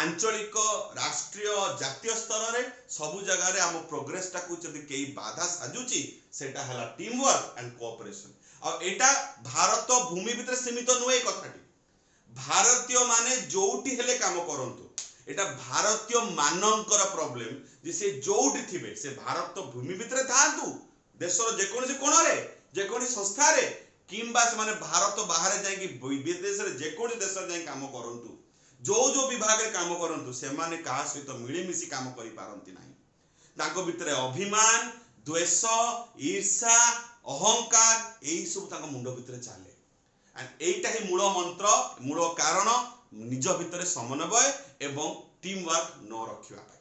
आंचलिक राष्ट्रीय जातीय स्तर रे सबु जगह रे हम प्रोग्रेस टा को जदी केई बाधा साजुची सेटा हला टीम वर्क एंड कोऑपरेशन आ एटा भारत भूमि भीतर सीमित नुए कथाटी भारतीय माने जोउटी हेले काम करंतु एटा भारतीय माननकर प्रॉब्लम जे से जोउटी थिबे से भारत भूमि भीतर थांतु देशर जे कोन से कोन रे जे कोन संस्था रे किंबा से माने भारत बाहर जाय कि विदेश रे जे कोन देश जाय काम करंतु जो विभाग रे काम करंतु से माने का सहित मिली मिसी काम करि पारंती नाही ताको भीतर अभिमान द्वेष ईर्ष्या अहंकार एई सब ताको मुंडो भीतर चाले एंड एटा ही मूल मंत्र मूल कारण निज भितर समन्वय एवं टीम वर्क न रखिबा पाई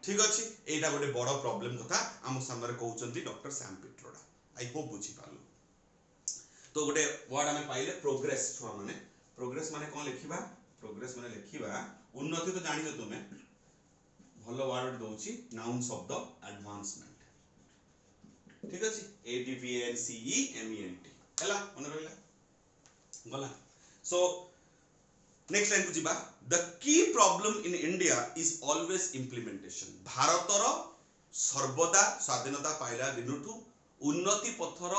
ठीक अछि एटा गोटे बड़ प्रॉब्लम कथा हम सामने कहउचंती doctor Sam Pitroda I hope बुझी पालु तो गोटे वर्ड हमें पाइले प्रोग्रेस छुआ माने कोन लिखिबा प्रोग्रेस माने लिखिबा उन्नति तो जानि तुमे भलो वर्ड दोची नाउन शब्द एडवांसमेंट ठीक अछि A D V N C E M E N T हला मन रहिला गला सो नेक्स्ट लाइन को जिबा the key problem in India is always implementation भारतर सर्वदा स्वाधीनता पाइला दिनठू उन्नति पथर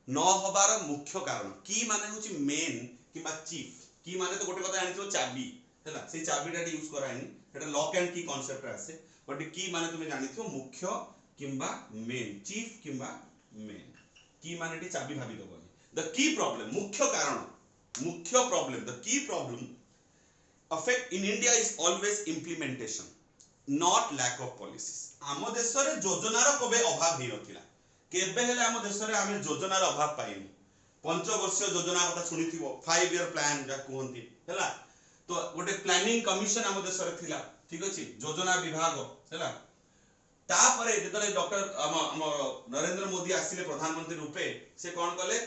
न होबार मुख्य कारण की माने होची मेन किबा चीफ की माने तो गोटे कथा जानिथो चाबी हैला से चाबीटा यूज कराइनी एटा लॉक एंड की कांसेप्ट आसे बट की माने तुमे जानिथो मुख्य किबा मेन चीफ किबा मेन की माने टी चाबी भाबी दबनी द की प्रॉब्लम मुख्य कारण मुख्य problem the key problem affect in India is always implementation not lack of policies आम देश रे योजना रो कबे अभाव ही नथिला केबे हेले आम देश रे आमे योजना रो अभाव पाइनी पंचवर्षीय योजना कथा सुनिथिबो 5 ईयर प्लान जा कहंती हैला तो गोटे प्लानिंग कमिशन आम देश रे थिला ठीक अछि योजना विभाग हैला ता परे जेतले डॉक्टर हम नरेंद्र मोदी आसिले प्रधानमंत्री रूपे से कोन कले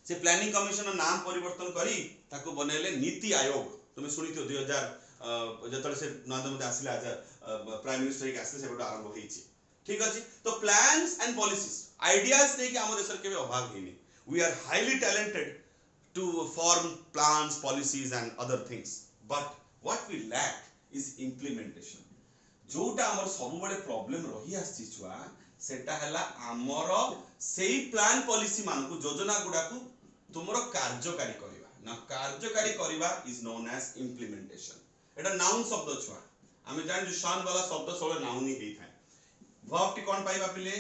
से प्लानिंग कमिशन नाम परिवर्तन करी ताको बनेले नीति आयोग तुम सुनिथियो 2000 जतले से नरेंद्र मोदी आसिले आज प्राइम मिनिस्टर के आसिले से बड आरंभ होईची ठीक अछि तो प्लान्स एंड पॉलिसीज आइडियाज नै कि हम देश के अभाव हेनी we are highly talented to form plans policies and other things but what we lack is implementation जोटा हमर सब बड़े प्रॉब्लम रही आसी छुआ सेटा हला हमर सेही प्लान पॉलिसी मान को योजना गुडा को तुमरो कार्यकारी करिवा ना कार्यकारी करिवा is known as implementation Etah noun शब्द छुआ आमे जान जो शान वाला शब्द सब नाउन ही देई थाए वर्ब टी कोन पाइबा पिले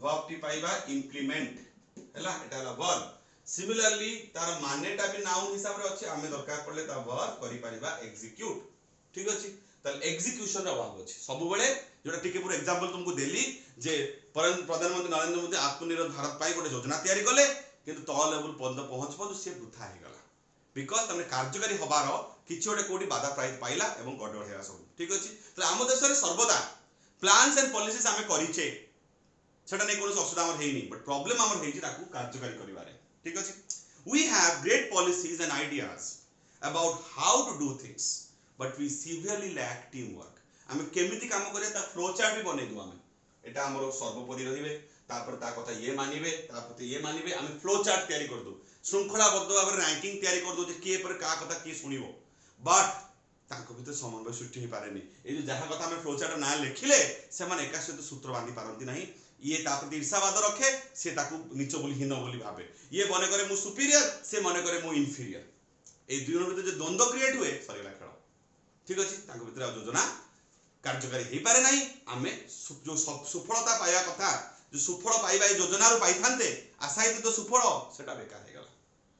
वर्ब टी पाइबा इम्प्लीमेंट हला एटा हला वर्ब सिमिलरली तार मानेटा भी नाउन हिसाब रे अछि आमे दरकार पड़ले ता वर्ब करि परिबा एग्जीक्यूट ठीक अछि त एग्जीक्यूशन रा अभाव अछि सब बेले जोटा टिके पूरा एग्जांपल तुमको देली जे प्रधानमंत्री नरेंद्र मोदी आत्मनिर्भर भारत पाई गोटे योजना तैयारी कले किंतु तो लेवल पर्यंत पहुंच से वृथा हे गला बिकॉज़ तमने कार्यकारी हबार किछि ओटे कोडी बाधा प्राइज पाइला एवं गडबड हेला सब ठीक अछि त आम देश रे सर्वदा प्लान्स एंड पॉलिसीज आमे करिछे सेटा नै कोनो असुविधा हमर हेइनी बट प्रॉब्लम हमर हेइछि ताकू कार्यकारी करिवारे ठीक अछि we have great policies and ideas about how to do things but we severely lack team work आमे केमिति काम करे ता फ्लो चार्ट भी बनै दु आमे एटा हमरो सर्वोपरि रहिबे तापर ता कथा ये मानिबे तापर ये मानिबे आमे फ्लो चार्ट तयारी कर दु श्रृंखलाबद्ध भाव रैंकिंग तयारी कर दु जे के पर का कथा के सुनिबो बट ताको भीतर समन्वय सृष्टि ही पारेनी ए जो जहा कथा आमे फ्लो चार्ट ना लिखिले से माने एका सहित सूत्र बांधी पारंती नाही ये तापर ईर्ष्यावाद रखे से ताको नीच बोली हीन बोली भाबे ये मने करे मु सुपीरियर से मने करे मु इन्फीरियर ए दुई जन भीतर जे द्वंद्व क्रिएट हुए सरीला खेल ठीक अछि ताको भीतर योजना कार्यकारी हे पारे नाही आमे जो सफलता पाया कथा जो सुफल पाइबा योजना रो पाइथानते आशायित तो सुफल सेटा बेकार हे गला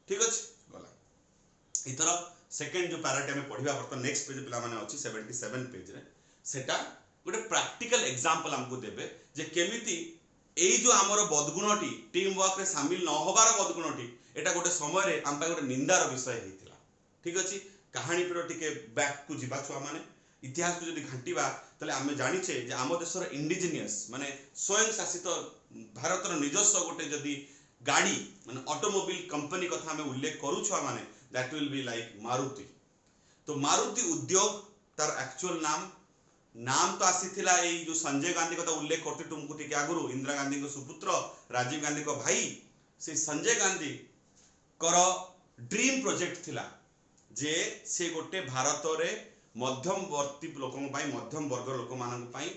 ठीक अछि गला इतर सेकंड जो पैराट में पढिबा बर्तन नेक्स्ट पेज पिला माने अछि 77 पेज रे सेटा गोटे प्रैक्टिकल एग्जांपल हमको देबे जे केमिति एई जो हमर बदगुणटी टीम वर्क रे शामिल न होबार बदगुणटी एटा गोटे समय रे हम पाइ गोटे निंदार विषय हेतिला ठीक अछि कहानी पर टिके बैक को जिबा छुआ माने इतिहास को जदि घांटीबा तले आमे जानिछे जे आम देशर इंडिजिनियस माने स्वयं शासित भारतर निजस्व गोटे जदि गाड़ी माने ऑटोमोबाइल कंपनी कथा हमें उल्लेख करू छुआ माने that will be like Maruti तो मारुति उद्योग तार एक्चुअल नाम तो आसीथिला एई जो संजय गांधी कथा उल्लेख करते तुमको टिके आगुरु इंदिरा गांधी को सुपुत्र राजीव गांधी को भाई से संजय गांधी कर ड्रीम प्रोजेक्ट थिला जे से गोटे भारत रे मध्यमवर्ती लोकन पाई मध्यम वर्ग लोक मानन पाई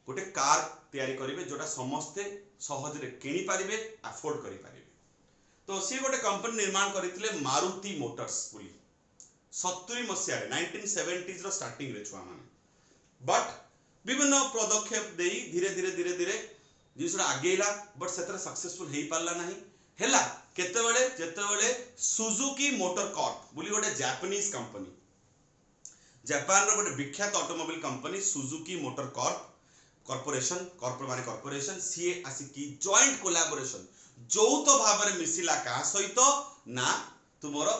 गोटे कार तयारी करिवे जोटा समस्ते सहज रे किनि पारिबे अफोर्ड करि पारिबे तो से गोटे कंपनी निर्माण करितले मारुति मोटर्स बोली 70 मसिया रे 1970s रो स्टार्टिंग रे छुआ माने बट विभिन्न पदक्षेप देई धीरे धीरे जिसरा आगेला बट सेतर सक्सेसफुल हेई पारला नाही हेला केतेबेले जेतेबेले सुजुकी मोटर कॉर्प बोली गोटे जापानीज कंपनी जापान रो गोटे विख्यात automobile company Suzuki motor corporation CA आसी की जॉइंट कोलैबोरेशन जौत भाव रे मिसिला का सहित ना तुमरो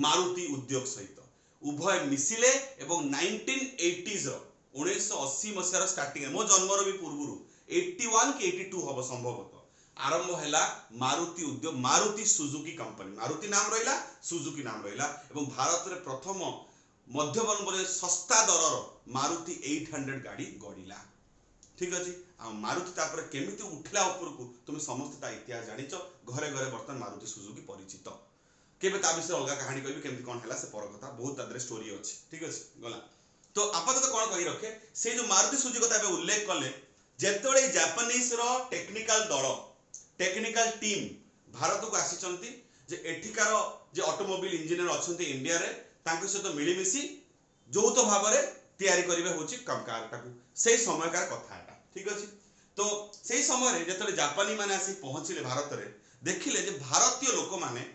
मारुति उद्योग सहित उभय मिसिले एवं 1980s रो 1980 मसिया स्टार्टिंग मो जन्म रो भी पूर्वरु 81 के 82 हबो संभवतः आरंभ हैला मारुति उद्योग मारुति सुजुकी कंपनी मारुति नाम रहिला सुजुकी नाम रहिला एवं भारत रे प्रथम मध्यवर्ग बोले सस्ता दरर मारुति 800 गाड़ी गड़िला ठीक अछि आ मारुति तापर केमिति उठला ऊपर को तुम समस्त ता इतिहास जानिचो घरे घरे बर्तन मारुति सुजुकी परिचित केबे ता विषय अलगा कहानी कहबी केमिति कोन हैला से पर कथा बहुत तादरे स्टोरी अछि ठीक अछि गला तो आपातत कोन कहि रखे से जो मारुति सुजुकी कथा बे उल्लेख करले जेतोळे जापानीज रो टेक्निकल दल टेक्निकल टीम भारत को आसीचंती जे एठिकार जे ऑटोमोबाइल इंजीनियर अछंती इंडिया रे तांको सहित मिली मिसी जौत भाव रे तयारी करिवे होची कार टाकू सेही समयकार कथा एटा ठीक अछि तो सेही समय रे जेतले जापानी माने आसी पहुंचिले भारत रे देखिले जे भारतीय लोक माने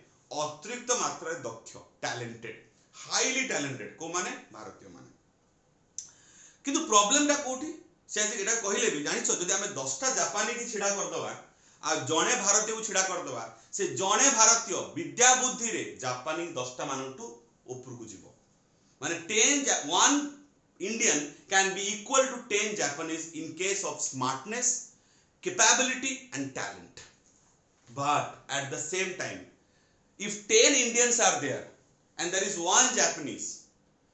अतिरिक्त मात्रा रे दक्ष टैलेंटेड हाईली टैलेंटेड को माने भारतीय माने किंतु प्रॉब्लम टा कोठी से आज एटा कहिले भी जानिछो जदि हमें 10टा जापानी की छिडा कर दवा आ जणे भारतीय को छिडा कर दवा से जणे भारतीय विद्या बुद्धि रे जापानी 10टा मानटू ऊपर को जीवो माने 1 Indian can be equal to 10 Japanese in case of smartness, capability and talent. But at the same time, if 10 Indians are there and there is 1 Japanese,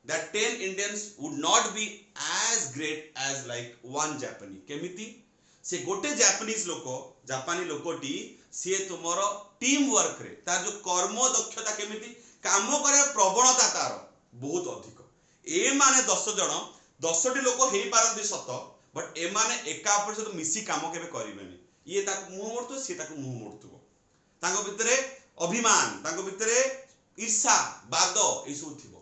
that 10 Indians would not be as great as like 1 Japanese. केमिति से गोटे जापानीज लोको जापानी लोकोटी से तुमरो टीम वर्क रे तार जो कर्म दक्षता केमिति काम करे प्रवणता तार बहुत अधिक ए माने 10 जण 10टी लोक हेई पारंती सत बट एमाने एका ऊपर सहित मिसी काम केबे करिवेनी ये ताको मुंह मोड़तो सी ताको मुंह मोड़तो ताको भितरे अभिमान ताको भितरे ईर्षा बाद ए सब थिबो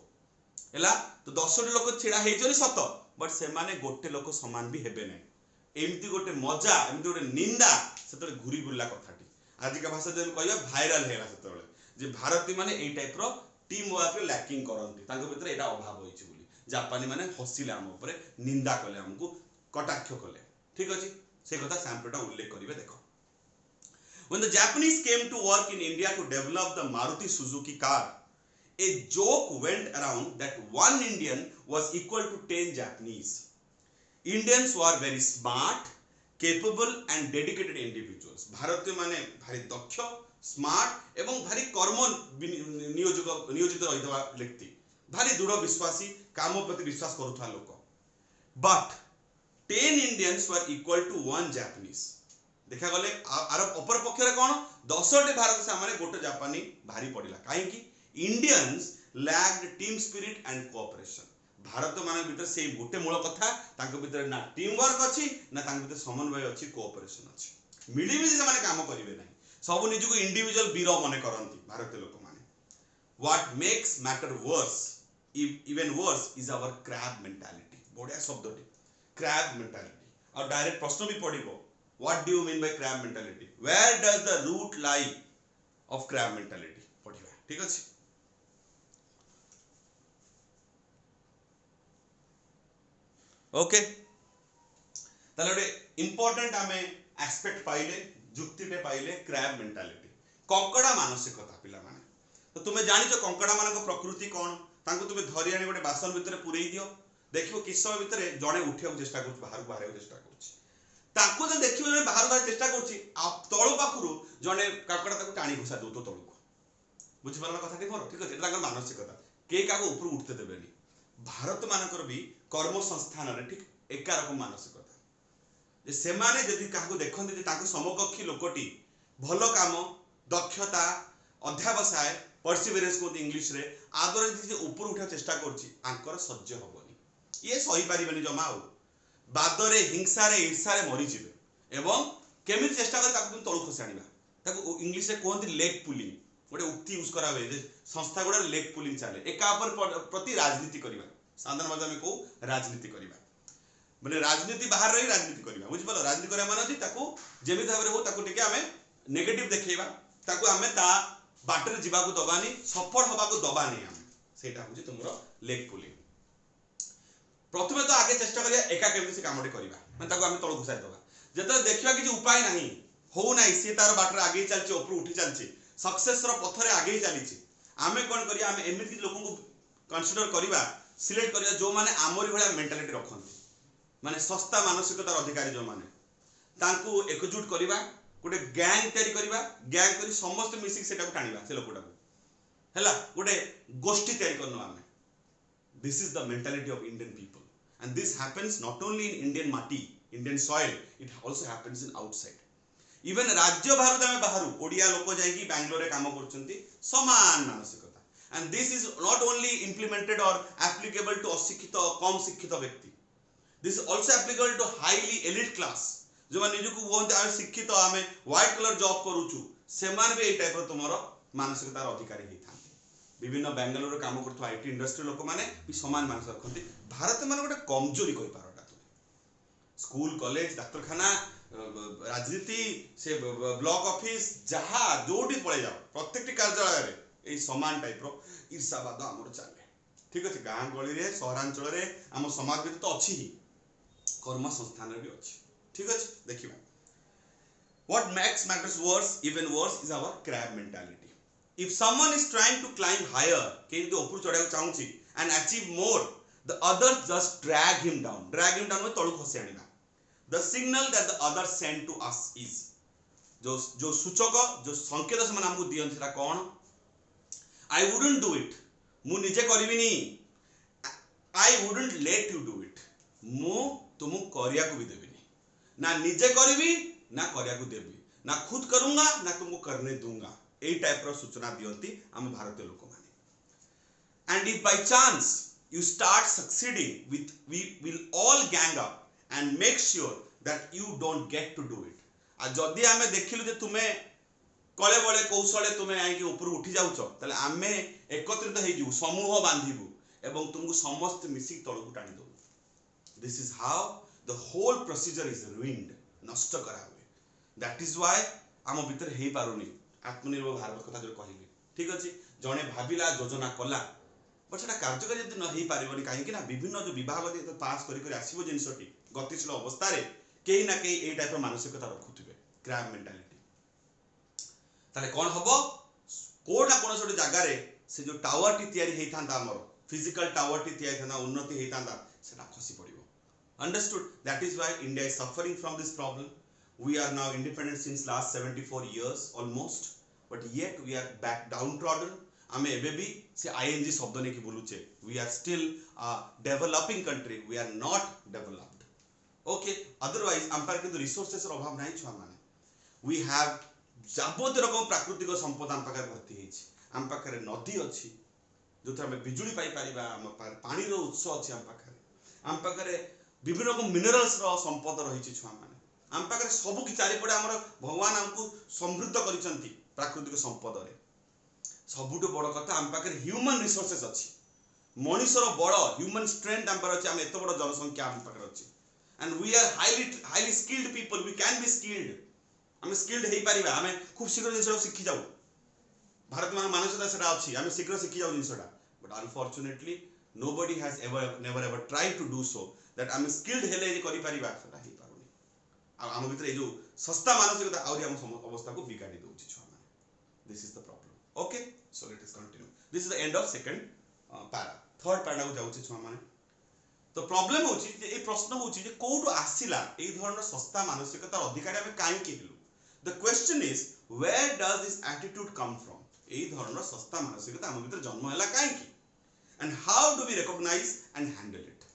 हैला तो 10 लोक छिड़ा हेजोनी सत बट से माने गोटे लोक समान भी हेबे नै एमती गोटे मजा एमती गोटे निंदा सेतरे घुरी बुल्ला कथाटी आज का भाषा जे कहया वायरल हेला सेतरे जे भारतीय माने एई टाइप रो टीम वर्क लैकिंग करंती ताको भितरे एटा अभाव होइछि बोली जापानी माने हसिले हम ऊपर निंदा कले हमकु कटाक्ष कले ठीक अछि से कथा सैम्पलटा उल्लेख करिवे देखो When the Japanese came to work in India to develop the Maruti Suzuki car, a joke went around that one Indian was equal to 10 Japanese. Indians were very smart, capable and dedicated individuals. भारतीय माने भारी दक्ष, स्मार्ट एवं भारी कर्म नियोजित रहितवा व्यक्ति, भारी दृढ़ विश्वासी, काम प्रति विश्वास करुथवा लोक. But 10 Indians were equal to 1 Japanese. देखा गले आर अपर पक्षरे कोन 10 टी भारत सामने गोटे जापानी भारी पड़िला काहे कि Indians lacked team spirit and cooperation Bharat माने भीतर से गोटे मूल कथा तांको भीतर ना टीम वर्क अछि ना तांको भीतर समन्वय अछि कोऑपरेशन अछि मिली मिली से माने काम करिवे नै सब निजु को इंडिविजुअल बीरो माने करंती भारतीय लोक माने what makes matter worse even worse is our crab mentality बढ़िया शब्दटी क्रैब मेंटालिटी और डायरेक्ट प्रश्न भी पड़िबो What do you mean by crab mentality? Where does the root lie of crab mentality? पढ़िबा ठीक अछि ओके ताले इंपोर्टेंट आमे एस्पेक्ट पाइले जुक्तिटे पाइले क्रैब मेंटालिटी कंकड़ा मानसिकता पिला माने तो तुमे जानिछो कंकड़ा मानको प्रकृति कोन तांको तुमे धरि आनी गोटे बासन भितरे पुरेई दियो देखिबो किस समय भितरे जणे उठियाको चेष्टा करछ बाहर बाहर चेष्टा करछ ताको जे देखिबो जे बाहर बाहर चेष्टा करछि तळो पाखरु जणे काकड़ा ताको टाणी घुसा दो तो तळको बुझि परला कथाटी मोर ठीक अछि ताकर मानसिकता के काको ऊपर उठते देबेनी भारत मानकर भी कर्म संस्थान रे ठीक एका रकम मानसिकता जे से माने जदि काको देखन्ते जे ताको समकक्षी लोकटी भलो काम दक्षता अध्यावसाय परसिवरेंस को इंग्लिश रे आदर जे ऊपर उठा चेष्टा करछि आंकर सह्य होबनी ये सही पारिबनी जमा हो बादरे हिंसा रे ईर्षा रे मरि जिवे एवं केमिति चेष्टा कर ताकू तळु खसाणीबा ताकू इंग्लिश रे कोहंती लेग पुलिंग गोटे उक्ति यूज करा होय जे संस्था गोडा लेग पुलिंग चाले एका पर प्रति राजनीति करबा साधारण भाषा में कहू राजनीति करबा माने राजनीति बाहर रही राजनीति करबा बुझि पलो राजनीति करे माने ताकू जेमि भाबरे हो ताकू टिके हमें नेगेटिव देखैबा ताकू हमें ता बाटर जीवा को दबानी सफल होबा को दबानी हम सेटा होजी तुमरो लेग पुलिंग प्रथमे तो आगे चेष्टा करिया एका केमि से कामटे करिबा माने ताको हम तळ घुसाइ दबा जेते देखिबा कि उपाय नाही हो नाही से तार बाटर आगे चलछि ऊपर उठी चलछि सक्सेस रो पथरे आगे चलिछि आमे कोन करिया आमे एमिति लोक को कंसीडर करिबा सिलेक्ट करिया जो माने आमरी भला मेंटालिटी रखन्ति माने सस्ता मानसिकतार अधिकारी जो माने तांकू एकजुट करिबा गोटे गैंग तयारी करिबा गैंग करी समस्त मिसिक सेटा को टाणीबा से लोकटा को हैला गोटे गोष्ठी तयारी करनो आमे this is the mentality of Indian people and this happens not only in Indian mati Indian soil it also happens in outside even राज्य भारत में बाहर ओडिया लोक जाई कि बेंगलोर रे काम करचंती समान मानसिकता and this is not only implemented or applicable to अशिक्षित कम शिक्षित व्यक्ति this is also applicable to highly elite class जो माने निजु को बोलते आ शिक्षित आमे व्हाइट कलर जॉब करूछु से मान भी ए टाइप रो तुमरो मानसिकतार अधिकारी हे विभिन्न बेंगलोर काम करथो आईटी इंडस्ट्री लोक माने भी समान मानस रखंती भारत माने गोटे कमजोरी कहि पारटा स्कूल कॉलेज डाक्तरखाना राजनीति से ब्लॉक ऑफिस जहा जोडी पळे जाओ प्रत्येकटी कार्यालय रे ए समान टाइप रो ईर्षावाद हमर चाले ठीक अछि गां गळी रे शहरांचल रे हम समाज में तो अछि ही कर्म संस्थान रे भी अछि ठीक अछि देखिबा what makes matters worse even worse is our crab mentality if someone is trying to climb higher Kento ऊपर चढ़ाउ चाहूची and achieve more the others just drag him down में तळु खसे आनिबा the signal that the others send to us is जो सूचक जो संकेत से मन हमकु दियन सेटा कोन I wouldn't do it मु निजे करबिनी I wouldn't let you do it मु तुमु करिया को भी देबिनी ना निजे करबी ना करिया को देबी ना खुद करूंगा ना तुमको करने दूंगा ए टाइप रो सूचना दियंती हम भारतीय लोक माने and if by chance you start succeeding with we will all gang up and make sure that you don't get to do it. आ जदि आमे देखिलु जे तुमे कले बळे कौशले तुमे आइके ऊपर उठी जाउछ तले आमे एकत्रित हे जु समूह बांधिबु एवं तुमको समस्त मिसी तळकु टाणी दो. This is how the whole procedure is ruined, नष्ट करा हुए. That is why आम भीतर हे पारुनी आत्मनिर्भर भारत कथा जो कहली ठीक अछि. जणे भाबिला योजना कला बट सेटा कार्यकारी यदि न हे पारिबनी काहे कि ना विभिन्न जो विभाग जे पास करी आसीबो जिंसटी गतिशील अवस्था रे केही ना केही ए टाइप मानसिकता रखुथिबे क्रैब मेंटालिटी. ताले कोन हबो कोडा कोन सोटे जागा रे से जो टावर टी तयारी हेई थांता हमर फिजिकल टावर टी तयारी थाना उन्नति हेई थांता सेटा खसी पड़िबो. Understood? That is why India is suffering from this problem. We are now independent since last 74 years almost, but yet we are back downtrodden. आमे एबे भी से ing शब्द ने की बोलुचे. We are still a developing country. We are not developed. Okay. Otherwise, आमपार किंतु resources रो अभाव नाही छुआ माने. We have जाबोत रकम प्राकृतिक संपद आम पाखरे भर्ती हेछि. आम पाखरे नदी अछि जोथरा में बिजुली पाई परिबा. आम पाखरे पानी रो उत्स अछि. आम पाखरे विभिन्न रकम मिनरल्स रो संपद रहिछि छुआ माने. आम पाखरे सबु की चारि पडे हमर भगवान हमकु समृद्ध करिसंती प्राकृतिक संपद रे. सबुटो बड़ कथा आम पाखरे ह्यूमन रिसोर्सेस अछि. मनुष्यर बड़ ह्यूमन स्ट्रेंथ आम पाखरे अछि. आम एतो बड़ जनसंख्या आम पाखरे अछि. And we are highly skilled people. We can be skilled. आम स्किल्ड हे परिबा. आम खूब शीघ्र जिनसटा सिखि जाऊ. भारत मान मानसिकता सेटा अछि. आम शीघ्र सिखि जाऊ जिनसटा. But unfortunately nobody has never ever tried to do so. That आम स्किल्ड हेले जे करि परिबा सेटा हे पारुनी. आम भीतर ए जो सस्ता मानसिकता आउरी आम अवस्था को बिगाड़ी दउछि छुआ माने. This is the problem. Okay, so let us continue. This is the end of second para. Third para को जाउछि छुआ माने. तो प्रॉब्लम होछि जे ए प्रश्न होछि जे कोडो आसिला ए धৰণৰ सस्ता मानसिकता अधिकारी आमे काई केलु. The question is where does this attitude come from? ए धৰণৰ सस्ता मानसिकता आम भीतर जन्म हैला काई की and how do we recognize and handle it?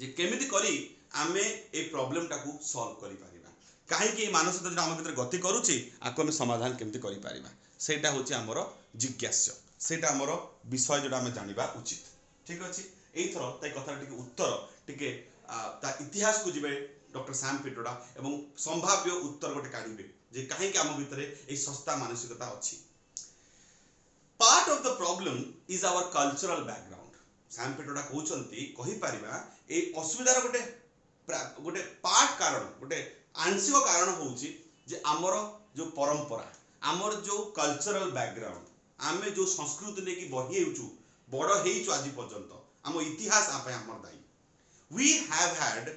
जे केमिति करी आमे ए प्रॉब्लम टाकू सॉल्व करि परिबा. काहे कि मानसिकता जे आम भीतर गति करूछि आको हम समाधान केमिति करि परिबा सेटा होछि हमर जिज्ञास्य. सेटा हमर विषय जोटा हम जानिबा उचित. ठीक अछि. एई थरो तै कथा टिके उत्तर टिके ता इतिहास को जिबे डॉक्टर सैम पिट्रोडा एवं संभाव्य उत्तर गोटे काढिबे जे काहे कि आम भीतर ए सस्ता मानसिकता अछि. Part of the problem is our cultural background. Sam Pitroda कहउचंती कहि परिबा ए असुविधार गोटे पार्ट कारण गोटे आंशिक कारण होउची जे हमर जो परंपरा हमर जो कल्चरल बैकग्राउंड आमे जो संस्कृति ने की बहि हेउचू बड़ हेइचू आज पर्यंत आम इतिहास आपे हमर दाई. We have had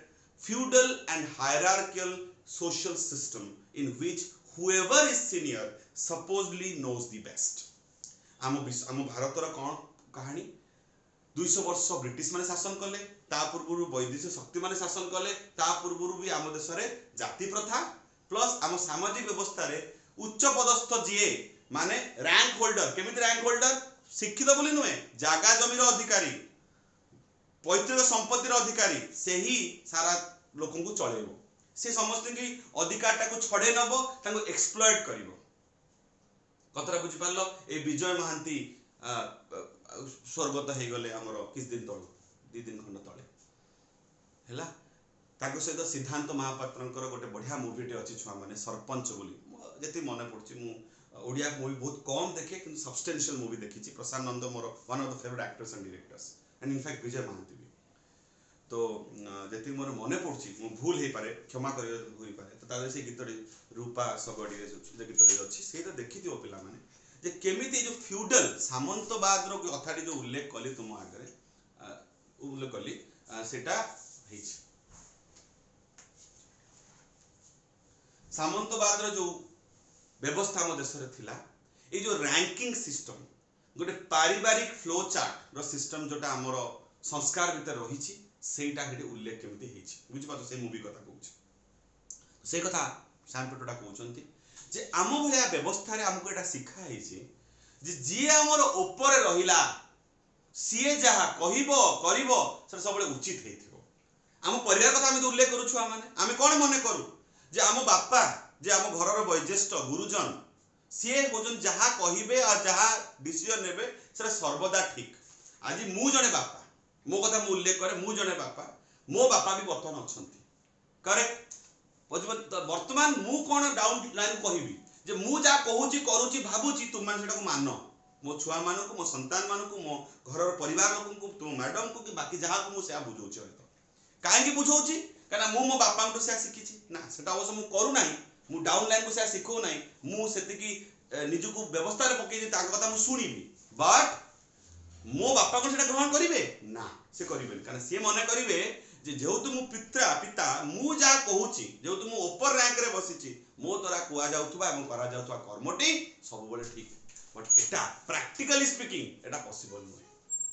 feudal and hierarchical social system in which whoever is senior supposedly knows the best. आम भारत रा कोन कहानी 200 वर्ष ब्रिटिश माने शासन कले. ता पूर्वरु वैदेशिक शक्ति माने शासन कले. ता पूर्वरु भी आम देश रे जाति प्रथा प्लस आम सामाजिक व्यवस्था रे उच्च पदस्थ जीए माने रैंक होल्डर. केमिति रैंक होल्डर शिक्षित बोली नुहे जागा जमीर अधिकारी पैतृक संपत्तिर अधिकारी से ही सारा लोकन को चलेबो. से समस्त की अधिकारटा को छडे नबो ताको एक्सप्लॉइट करिवो. कतरा बुझि पारलो. ए विजय महांती स्वर्गत हे गले हमर किस दिन तळ 2 दिन खंड तळे हैला. ताको सहित सिद्धांत महापात्रंकर गोटे बढ़िया मूवीटे अछि छुआ माने सरपंच बोली जेति मने पड़छि. मु ओडिया मूवी बहुत कम देखे किंतु सब्सटेंशियल मूवी देखिछि. प्रसाद नंद मोर one of the favourite actors and directors and in fact Vijay Mohanty भी. तो जेति मोर मने पड़छि मु भूल हे पारे क्षमा करियो होई पारे. तो ताले से गीतडी रूपा सगडी रे जे गीतडी अछि सेटा देखि दियो पिला माने जे केमिति जो फ्यूडल सामंतवाद रो कथाडी जो उल्लेख कली तुम आगरे उल्लेख कली सेटा हेछि. सामंतवाद रो जो व्यवस्था हम देश रे थिला ए जो रैंकिंग सिस्टम गोटे पारिवारिक फ्लो चार्ट रो सिस्टम जोटा हमर संस्कार भीतर रहिछि सेटा हेडे उल्लेख केमिति हेछि. बुझि पाछो से मूवी कथा कहउछि. से कथा सैम पिट्रोडा कहउचंती जे आम भया व्यवस्था रे हमको एटा सिखा हेछि जे जी हमर ऊपर रहिला सीए जहा कहिबो करिवो से सब उचित हेथिबो. आम परिवार कथा हम उल्लेख करू छुआ माने आमे कोन मने करू जे आम बापा जे आम घर रो वयोज्येष्ठ गुरुजन सीए होजन जहा कहिबे और जहा डिसीजन नेबे से सर्वदा ठीक. आज मु जने बापा मो कथा मु उल्लेख करे मु जने बापा मो बापा भी बर्तमान अछंती करेक्ट वर्तमान मु कोन डाउन लाइन कहबी जे मु जा कहूची करूची भाबूची तुम मान सेटा को मान मो छुआ मानू को मो संतान मानू को मो घर परिवार लोक को तुम मैडम को कि बाकी जहा को मु से बुझौची हयतो काहे की बुझौची काना मु मो बापा को से शिखिची ना सेटा अवश्य मु करू नाही मु डाउन लाइन को से शिखौ नाही मु सेति की निजु को व्यवस्था रे पके जे ताक कथा मु सुनिबी बट मो बापा को सेटा ग्रहण करिवे ना से करिवे काना से मने करिवे जे जेहेतु मु पिता मु जा कहूची जेहेतु मु ऊपर रैंक रे बसिची मो तोरा कुआ जाउथबा एवं करा जाउथबा कर्मटी सब बेले ठीक but Etah practically speaking Etah possible नय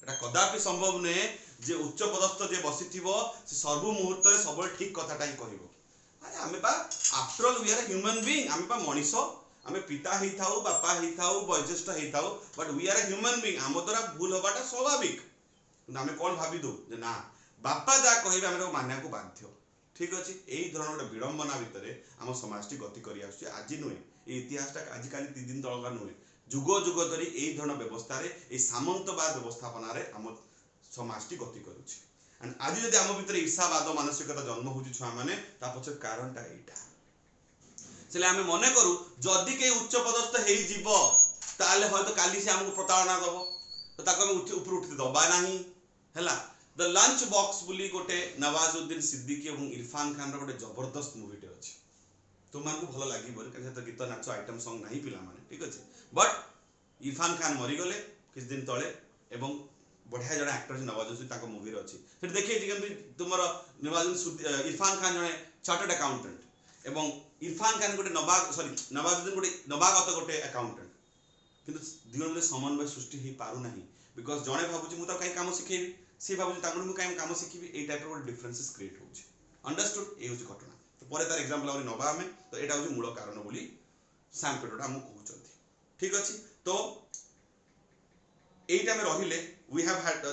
एटा कदापि संभव नय जे उच्च पदस्थ जे बसिथिबो से सर्व मुहूर्त रे सब बेले ठीक कथाटा ही करिवो अरे हमें बा after all we are a human being हमें बा मनीषो हमें पिता ही थाउ बापा ही थाउ वयोज्येष्ठ ही थाउ but we are a human being हम द्वारा भूल होबाटा स्वाभाविक किंतु हमें कोन भाबी दो जे ना बापा जा कहबे हम मानिया को बाध्य ठीक अछि एई धरण गोटे विडंबना भितरे हम समाजटी गति करि आछी आज नुहे ए इतिहासटा आज काली 3 दिन तळका नुहे जुग जुग धरी एई धरण व्यवस्था रे ए सामंतवाद व्यवस्थापना रे हम समाजटी गति करूछि एंड आज जदि हम भितरे ईर्षावाद मानसिकता जन्म होछि छुआ माने ता पछ कारणटा एटा सेले हम मने करू जदि के उच्च पदस्थ हेई जीवो ताले होय तो काली से हमको प्रताड़ना दबो तो ताको हम ऊपर उठते दबा नाही हैला द लंच बॉक्स बुली गोटे नवाजुद्दीन सिद्दीकी और इरफान खान रो गोटे जबरदस्त मूवीटे अछि तुम मान को भलो लागि बोल कहे तो गीत नाच आइटम सॉन्ग नहीं पिला माने ठीक अछि बट इरफान खान मरी गले किछ दिन तळे एवं बढ़िया जने एक्टर नवाजुद्दीन ताको मूवी रे अछि फिर देखिए जे कि तुमरो नवाजुद्दीन इरफान खान जने चार्टर्ड अकाउंटेंट एवं इरफान खान गोटे नवाजुद्दीन गोटे नवागत गोटे अकाउंटेंट किंतु दिवन में समन्वय सृष्टि ही पारु नाही बिकॉज़ जने भाबुची मु त काई काम सिखेबी सी भाबुची तांगु मु काई काम सिखिबी ए टाइप रो डिफरेंसेस क्रिएट होउची अंडरस्टूड ए होची घटना तो परे तार एग्जांपल आउरी नबा हमें तो एटा होची मूल कारण बोली सैम पेटोटा हम कहउचंती ठीक अछि तो एटा में रहिले वी हैव हैड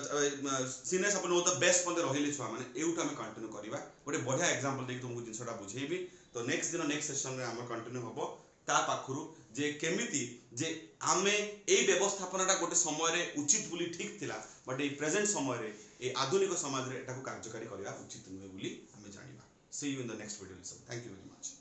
सीनियर्स अपन द बेस्ट पन रहिले छुआ माने एउटा हम कंटिन्यू करबा गोटे बढ़िया एग्जांपल देख तुमको जिंसटा बुझेबी तो नेक्स्ट दिन नेक्स्ट सेशन रे हम कंटिन्यू हबो ता पाखरु जे केमिति जे आमे ए व्यवस्थापनाटा गोटे समय रे उचित बोली ठीक थिला बट ए प्रेजेंट समय रे ए आधुनिक समाज रे एटा को कार्यकारी करबा उचित नुहे बोली हमें जानिबा see you in the next video lesson thank you very much.